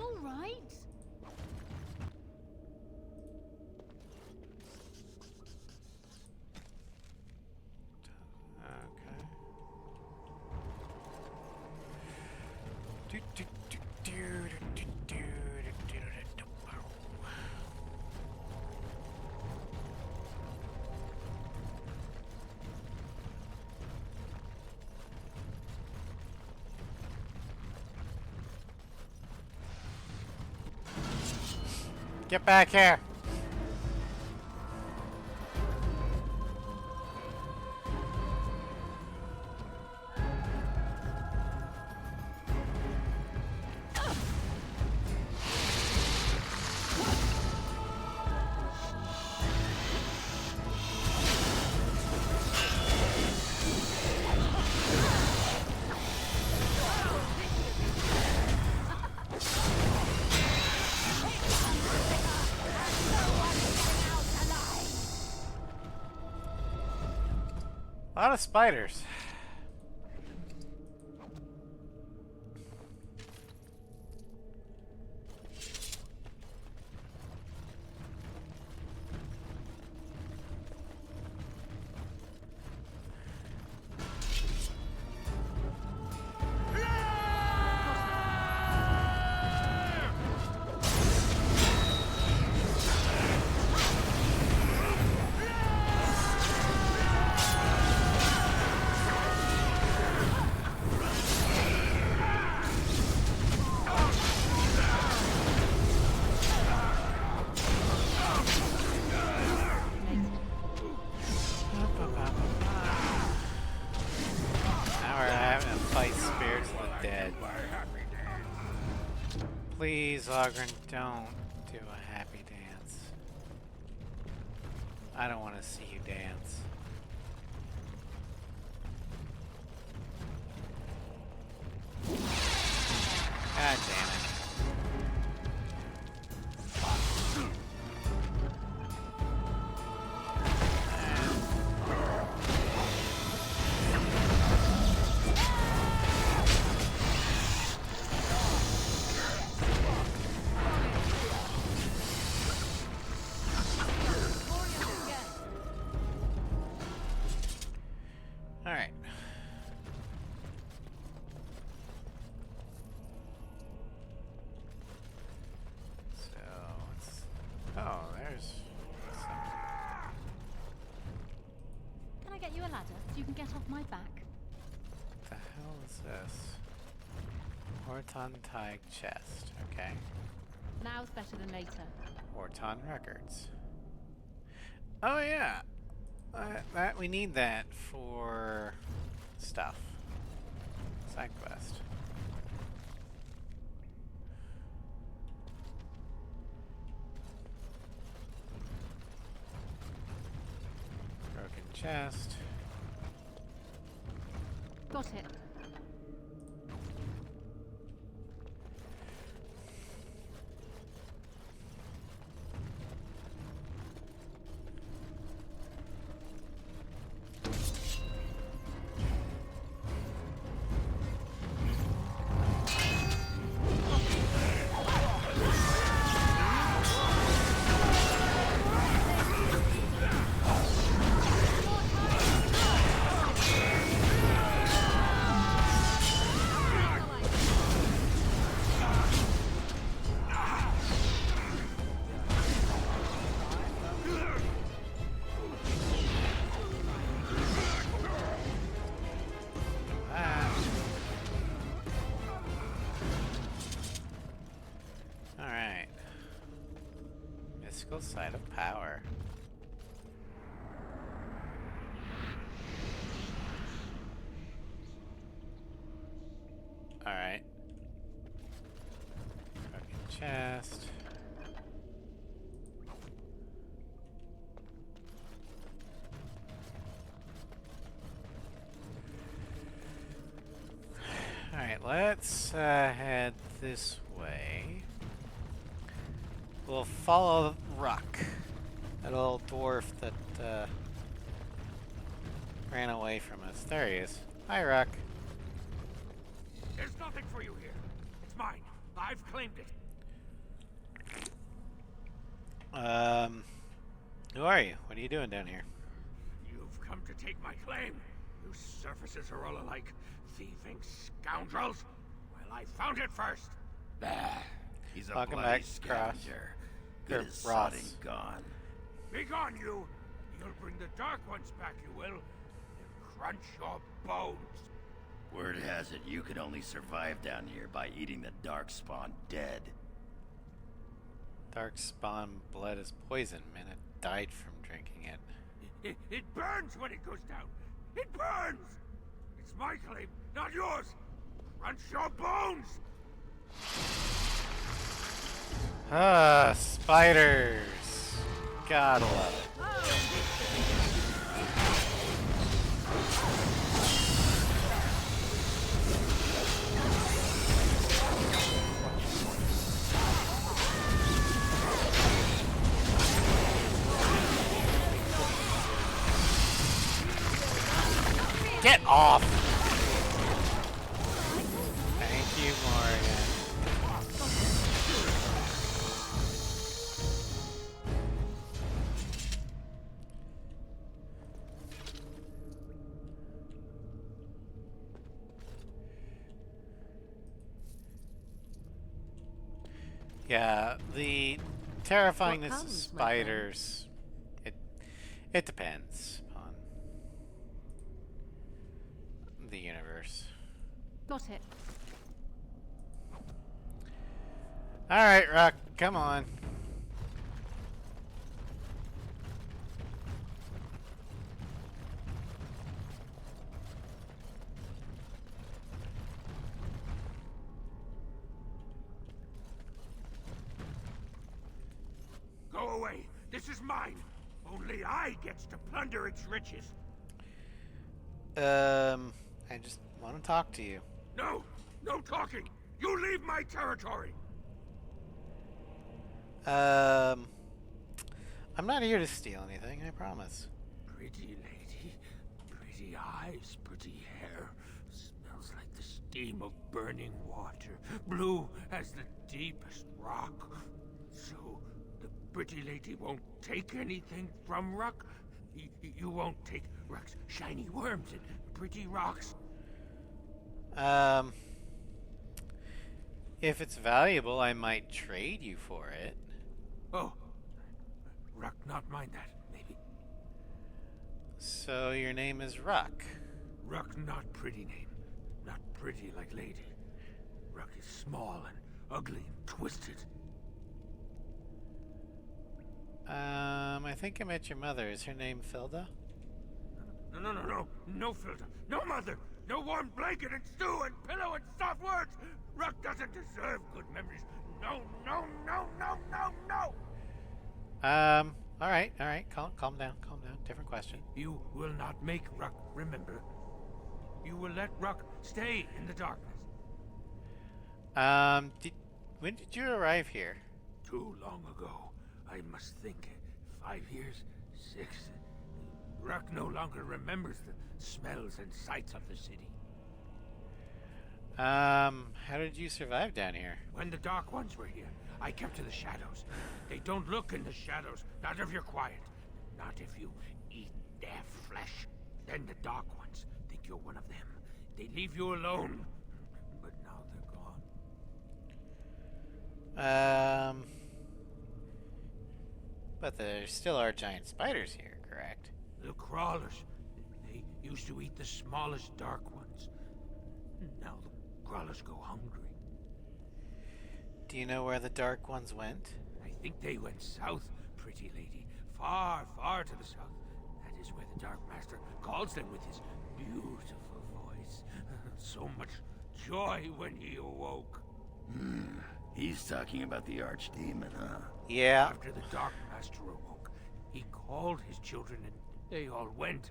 Get back here! A lot of spiders. Please, Ogren, don't do a happy dance. I don't want to see you dance. God damn it. off my back? What the hell is this? Orton Tag chest. Okay. Now's better than later. Orton records. Oh yeah. That we need that for stuff. Side quest. Broken chest. Got it. Alright. Mystical side of power. Alright. Broken chest. Alright, let's head this way. We'll follow Ruck, that old dwarf that ran away from us. There he is. Hi, Ruck. There's nothing for you here. It's mine. I've claimed it. Who are you? What are you doing down here? You've come to take my claim. You surfaces are all alike. Thieving scoundrels. Well, I found it first. Bah, he's a Welcome bloody back, scavenger. Or Good as Ross. sodding gone. Be gone, you! You'll bring the Dark Ones back, you will. They'll crunch your bones. Word has it you can only survive down here by eating the Darkspawn dead. Darkspawn blood is poison. Man, I died from drinking it. It burns when it goes down. It burns! It's my claim, not yours. Crunch your bones! Ah, spiders. Gotta love it. Get off! Thank you, Morgan. Yeah, the terrifyingness of comes, my friend? spiders, it depends on the universe. Got it. Alright, Rock, come on. Go away. This is mine. Only I gets to plunder its riches. I just want to talk to you. No! No talking! You leave my territory! I'm not here to steal anything, I promise. Pretty lady, pretty eyes, pretty hair. Smells like the steam of burning water. Blue as the deepest rock. So, the pretty lady won't take anything from Ruck? You won't take Ruck's shiny worms and pretty rocks? If it's valuable, I might trade you for it. Oh. Ruck not mind that, maybe. So your name is Ruck. Ruck not pretty name. Not pretty like lady. Ruck is small and ugly and twisted. I think I met your mother. Is her name Filda? No, Filter. No mother. No warm blanket and stew and pillow and soft words. Ruck doesn't deserve good memories. No. All right. Calm down. Different question. You will not make Ruck remember. You will let Ruck stay in the darkness. When did you arrive here? Too long ago. I must think. 5 years? 6? Ruck no longer remembers the smells and sights of the city. How did you survive down here? When the Dark Ones were here, I kept to the shadows. They don't look in the shadows, not if you're quiet. Not if you eat their flesh. Then the Dark Ones think you're one of them. They leave you alone. But now they're gone. But there still are giant spiders here, correct? The crawlers. They used to eat the smallest dark ones. Now the crawlers go hungry. Do you know where the dark ones went? I think they went south, pretty lady. Far, far to the south. That is where the Dark Master calls them with his beautiful voice. So much joy when he awoke. He's talking about the Archdemon, huh? Yeah. After the Dark Master awoke, he called his children and they all went.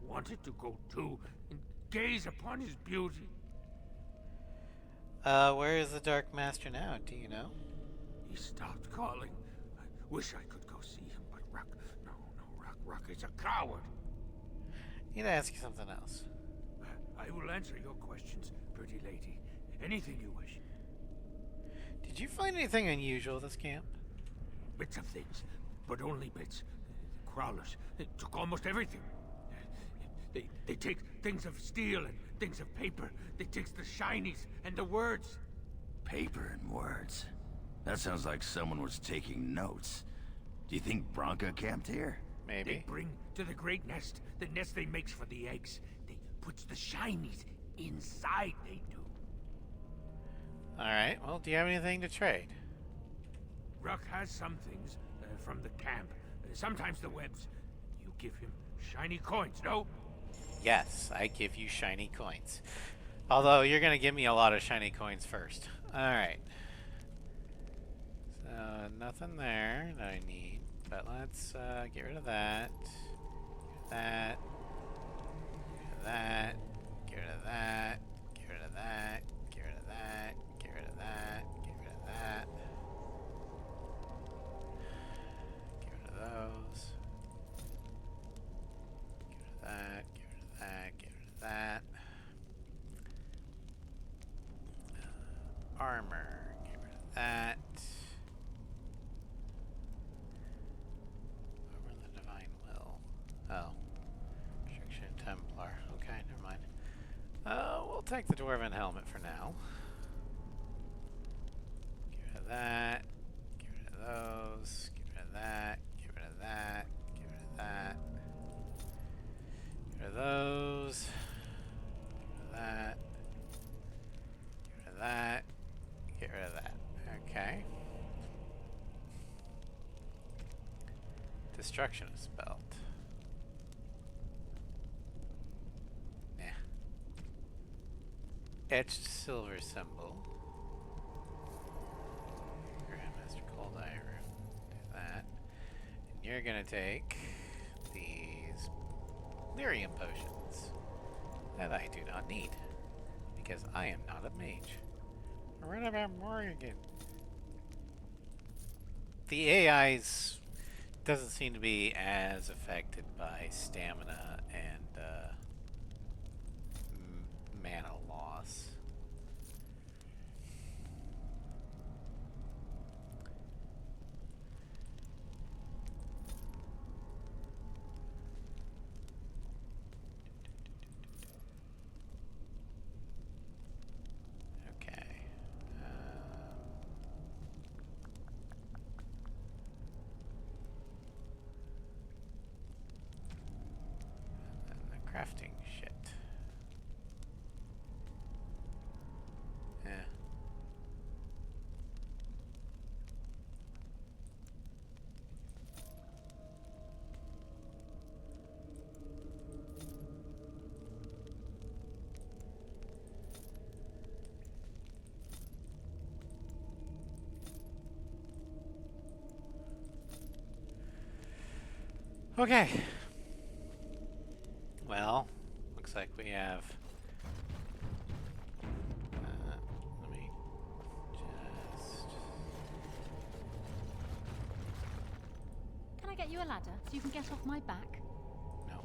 I wanted to go too and gaze upon his beauty. Where is the Dark Master now? Do you know? He stopped calling. I wish I could go see him, but Ruck, Ruck is a coward. Need to ask you something else. I will answer your questions, pretty lady. Anything you wish. Did you find anything unusual at this camp? Bits of things, but only bits. The crawlers took almost everything. They take things of steel and things of paper. They take the shinies and the words. Paper and words. That sounds like someone was taking notes. Do you think Bronca camped here? Maybe. They bring to the great nest, the nest they makes for the eggs. They puts the shinies inside, they do. Alright, well, do you have anything to trade? Ruck has some things from the camp. Sometimes the webs. You give him shiny coins, no? Yes, I give you shiny coins. Although, you're going to give me a lot of shiny coins first. Alright. So, nothing there that I need. But let's get rid of that. Get rid of that. Get rid of that. Get rid of that. Get rid of that. Get rid of that. Get rid of that. Get rid of those. Get rid of that. Get rid of that. Get rid of that. Armor. Get rid of that. Armor of the Divine Will. Oh. Restriction Templar. Okay, never mind. We'll take the Dwarven Helmet for now. Get rid of that. Get rid of those. Get rid of that. Get rid of that. Get rid of that. Get rid of those. Get rid of that. Get rid of that. Get rid of that. Okay. Destruction is spelled. Yeah. Etched silver symbol. Grandmaster Cold Iron. Do that. And you're gonna take these lyrium potions that I do not need because I am not a mage. What about Morgan? The AIs doesn't seem to be as affected by stamina and mana loss. Okay. And then the crafting shit. Okay. Well, looks like we have. Let me just. Can I get you a ladder so you can get off my back? No.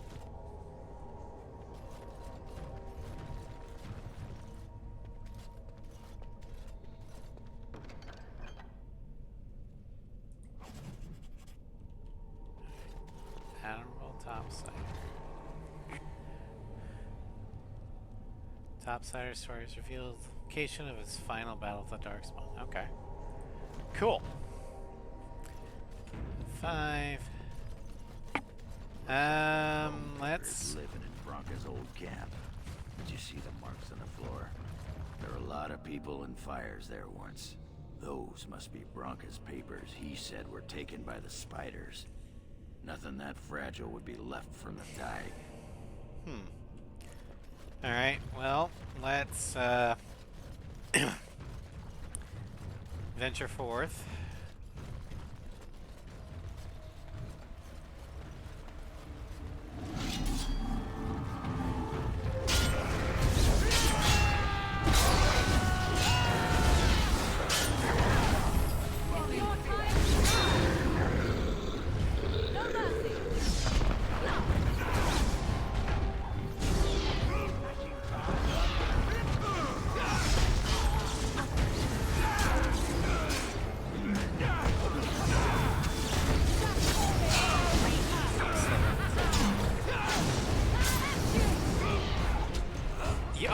Admiral Topsider. Topsider's story has revealed the location of his final battle with the Darkspawn. Okay. Cool. 5. Let's. Living in Bronca's old camp. Did you see the marks on the floor? There were a lot of people and fires there once. Those must be Bronca's papers he said were taken by the spiders. Nothing that fragile would be left from the tide. Alright, well, let's venture forth.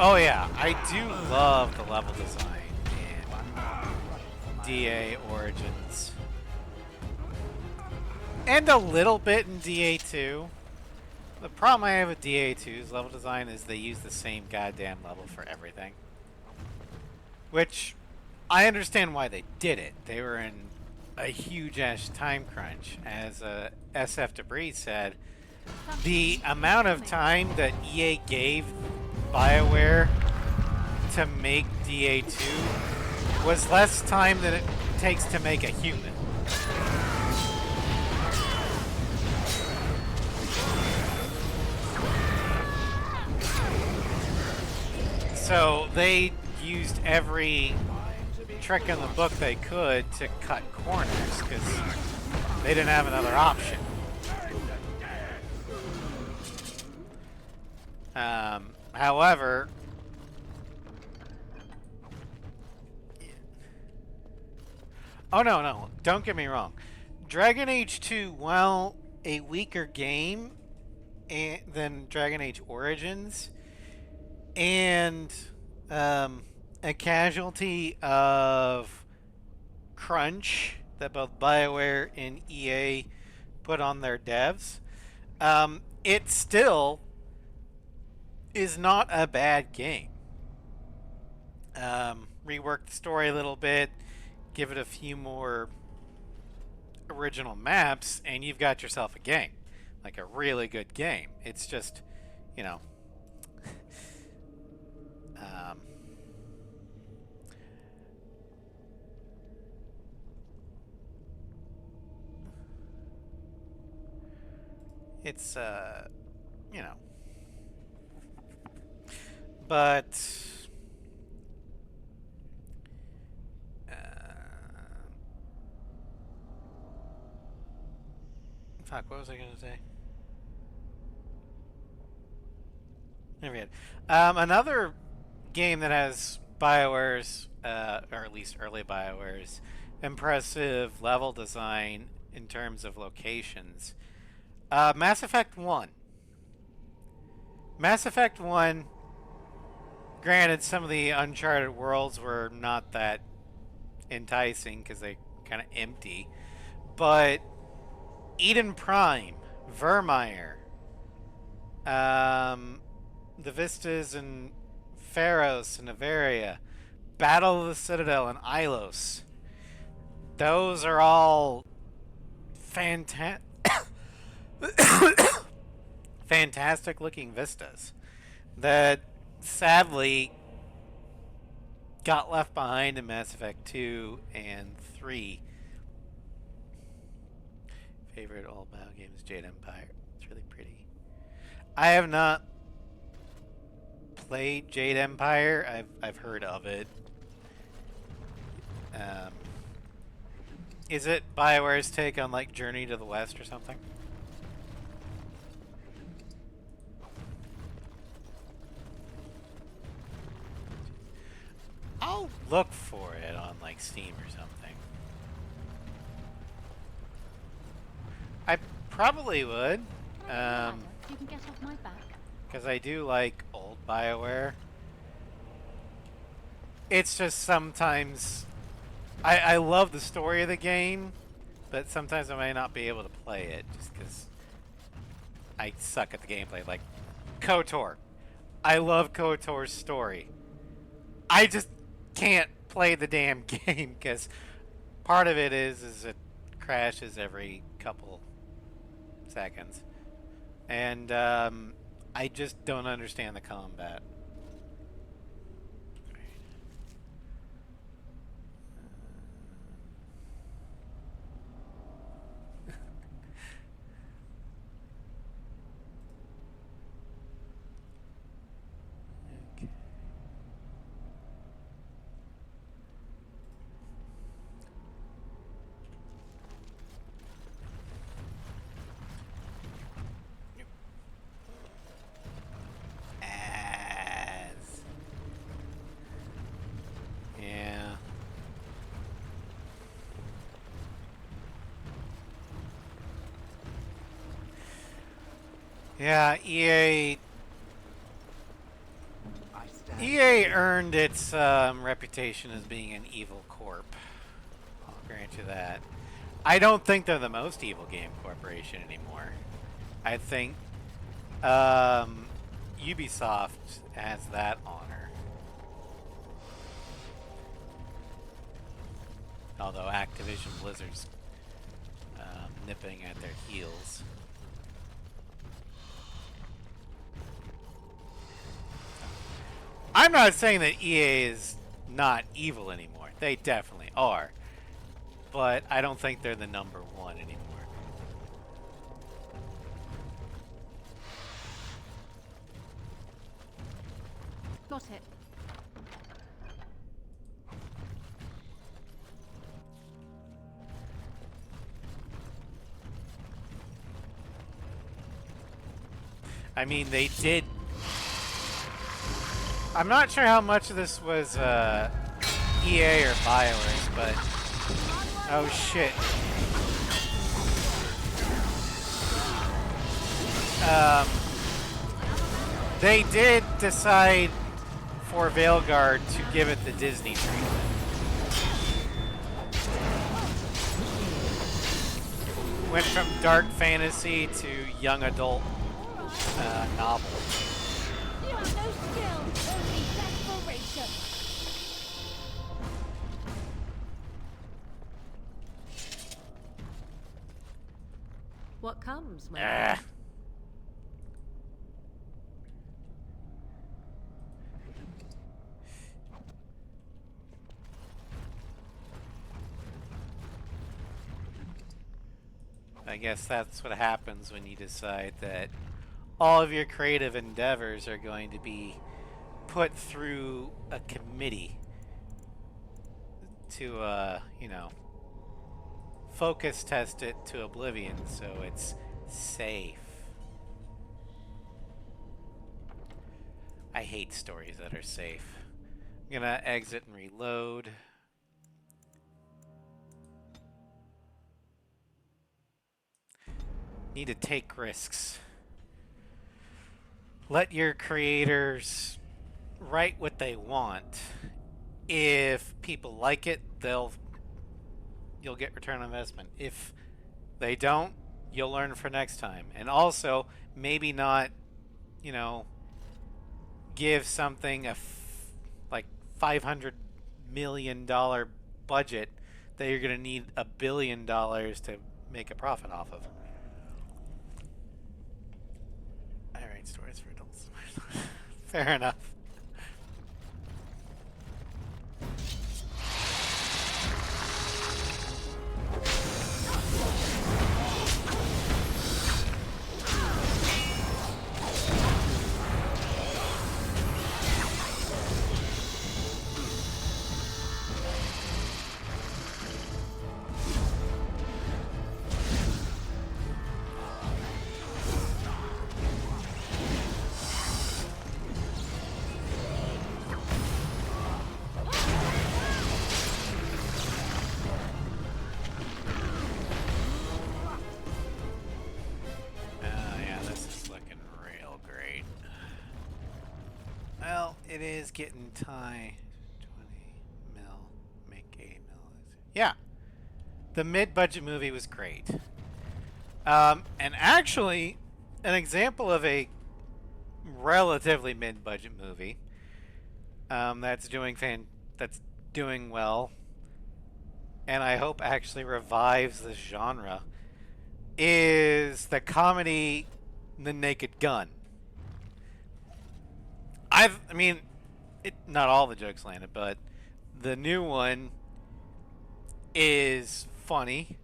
Oh yeah, I do love the level design in DA Origins. And a little bit in DA2. The problem I have with DA2's level design is they use the same goddamn level for everything. Which, I understand why they did it. They were in a huge-ass time crunch. As SF Debris said, the amount of time that EA gave BioWare to make DA2 was less time than it takes to make a human. So they used every trick in the book they could to cut corners because they didn't have another option. However, oh no, don't get me wrong. Dragon Age 2, while a weaker game than Dragon Age Origins, and a casualty of crunch that both BioWare and EA put on their devs, it still is not a bad game. Rework the story a little bit, give it a few more original maps, and you've got yourself a game. Like a really good game. It's just, you know, it's, you know, but fuck, what was I gonna say? Never yet. Another game that has BioWare's, or at least early BioWare's, impressive level design in terms of locations. Mass Effect 1. Mass Effect 1, granted, some of the Uncharted worlds were not that enticing because they kind of empty, but Eden Prime, Vermeer, the Vistas and Pharos and Averia, Battle of the Citadel and Ilos, those are all fantastic looking vistas that sadly got left behind in Mass Effect 2 and 3. favorite old WoW game is Jade Empire. It's really pretty. I have not played Jade Empire. I've heard of it. Is it BioWare's take on like Journey to the West or something? I'll look for it on like Steam or something. I probably would. You can get off my back. Because I do like old BioWare. It's just sometimes I love the story of the game, but sometimes I may not be able to play it just because I suck at the gameplay. Like KOTOR. I love KOTOR's story. I just can't play the damn game because part of it is it crashes every couple seconds. And I just don't understand the combat. Yeah. Yeah, EA earned its reputation as being an evil corp. I'll grant you that. I don't think they're the most evil game corporation anymore. I think Ubisoft has that honor. Although Activision Blizzard's nipping at their heels. I'm not saying that EA is not evil anymore. They definitely are. But I don't think they're the number one anymore. Got it. I mean, they did. I'm not sure how much of this was EA or BioWare's, but oh shit. They did decide for Veilguard to give it the Disney treatment. Went from dark fantasy to young adult novel. You have no skill, only desperation. What comes, my lord? I guess that's what happens when you decide that all of your creative endeavors are going to be put through a committee to, you know, focus test it to oblivion so it's safe. I hate stories that are safe. I'm gonna exit and reload. Need to take risks. Let your creators write what they want. If people like it, you'll get return on investment. If they don't, you'll learn for next time. And also, maybe not, you know, give something like $500 million budget that you're going to need $1 billion to make a profit off of. Alright, stories for adults. Fair enough. is getting tie 20 mil, make 8 mil. Yeah, the mid-budget movie was great. And actually, an example of a relatively mid-budget movie that's doing well, and I hope actually revives this genre, is the comedy The Naked Gun. I mean, not all the jokes landed, but the new one is funny.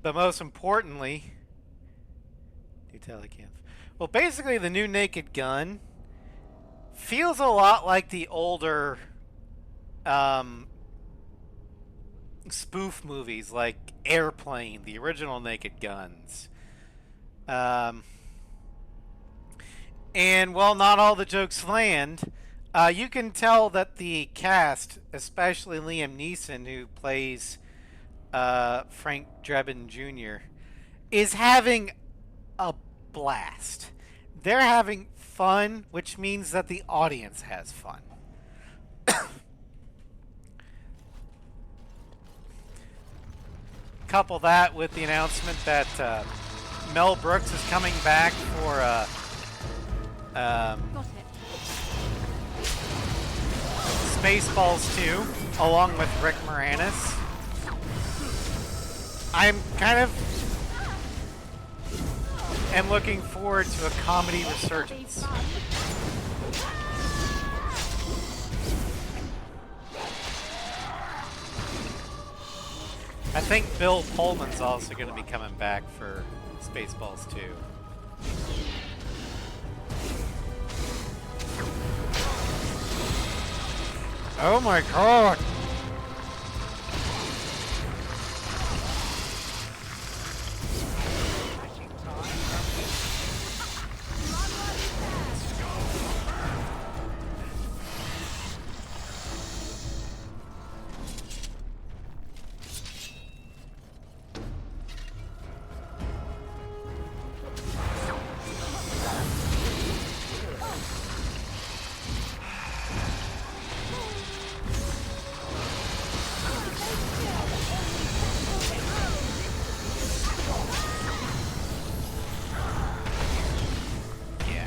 But most importantly, do tell I can't. Well, basically, the new Naked Gun feels a lot like the older spoof movies, like Airplane, the original Naked Guns. And while not all the jokes land, you can tell that the cast, especially Liam Neeson, who plays Frank Drebin Jr., is having a blast. They're having fun, which means that the audience has fun. Couple that with the announcement that Mel Brooks is coming back for Spaceballs 2, along with Rick Moranis. I'm kind of am looking forward to a comedy resurgence. I think Bill Pullman's also going to be coming back for Spaceballs 2. Oh my god!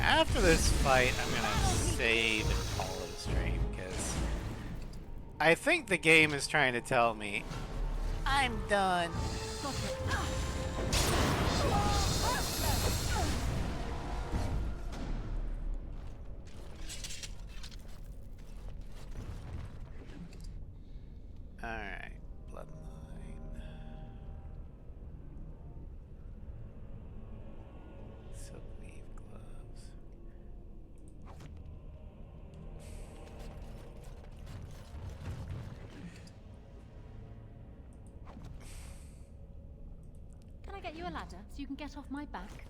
After this fight, I'm gonna save and call it a stream, because I think the game is trying to tell me I'm done. Alright, Bloodline. Silkweave gloves. Can I get you a ladder so you can get off my back?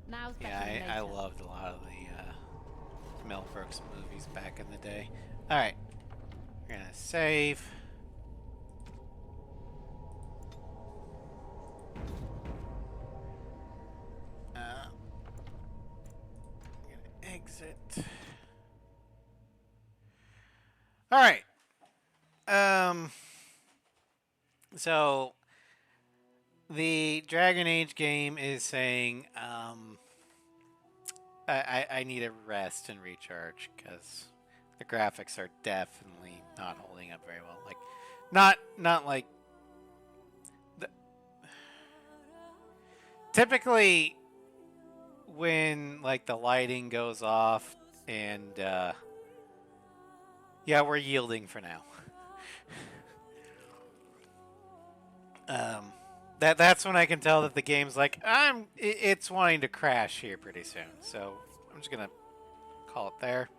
Now's better than Yeah, I later. loved a lot of the Mel Brooks movies back in the day. Alright, we're gonna save. Exit. All right. So the Dragon Age game is saying I need a rest and recharge because the graphics are definitely not holding up very well. Like, not like typically when like the lighting goes off and yeah, we're yielding for now. That's when I can tell that the game's like it's wanting to crash here pretty soon. So I'm just gonna call it there.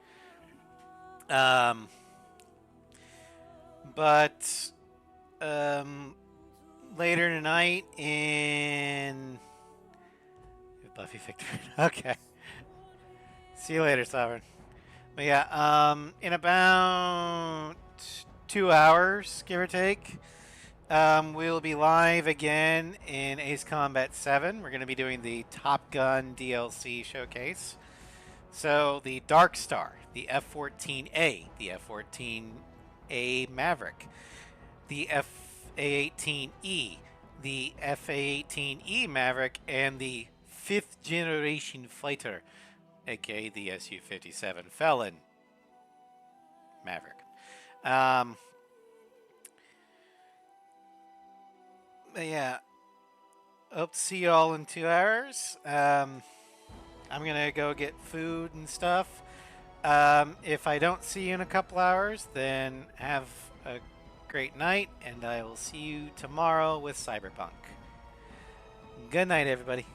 But later tonight in Buffy Victory. Okay. See you later, Sovereign. But yeah, in about 2 hours, give or take, we'll be live again in Ace Combat 7. We're going to be doing the Top Gun DLC showcase. So the Dark Star, the F-14A, the F-14A Maverick, the FA-18E, the FA-18E Maverick, and the 5th generation fighter, aka the Su-57 Felon Maverick. Yeah, hope to see you all in 2 hours. I'm gonna go get food and stuff. If I don't see you in a couple hours, then have a great night, and I will see you tomorrow with Cyberpunk. Good night, everybody.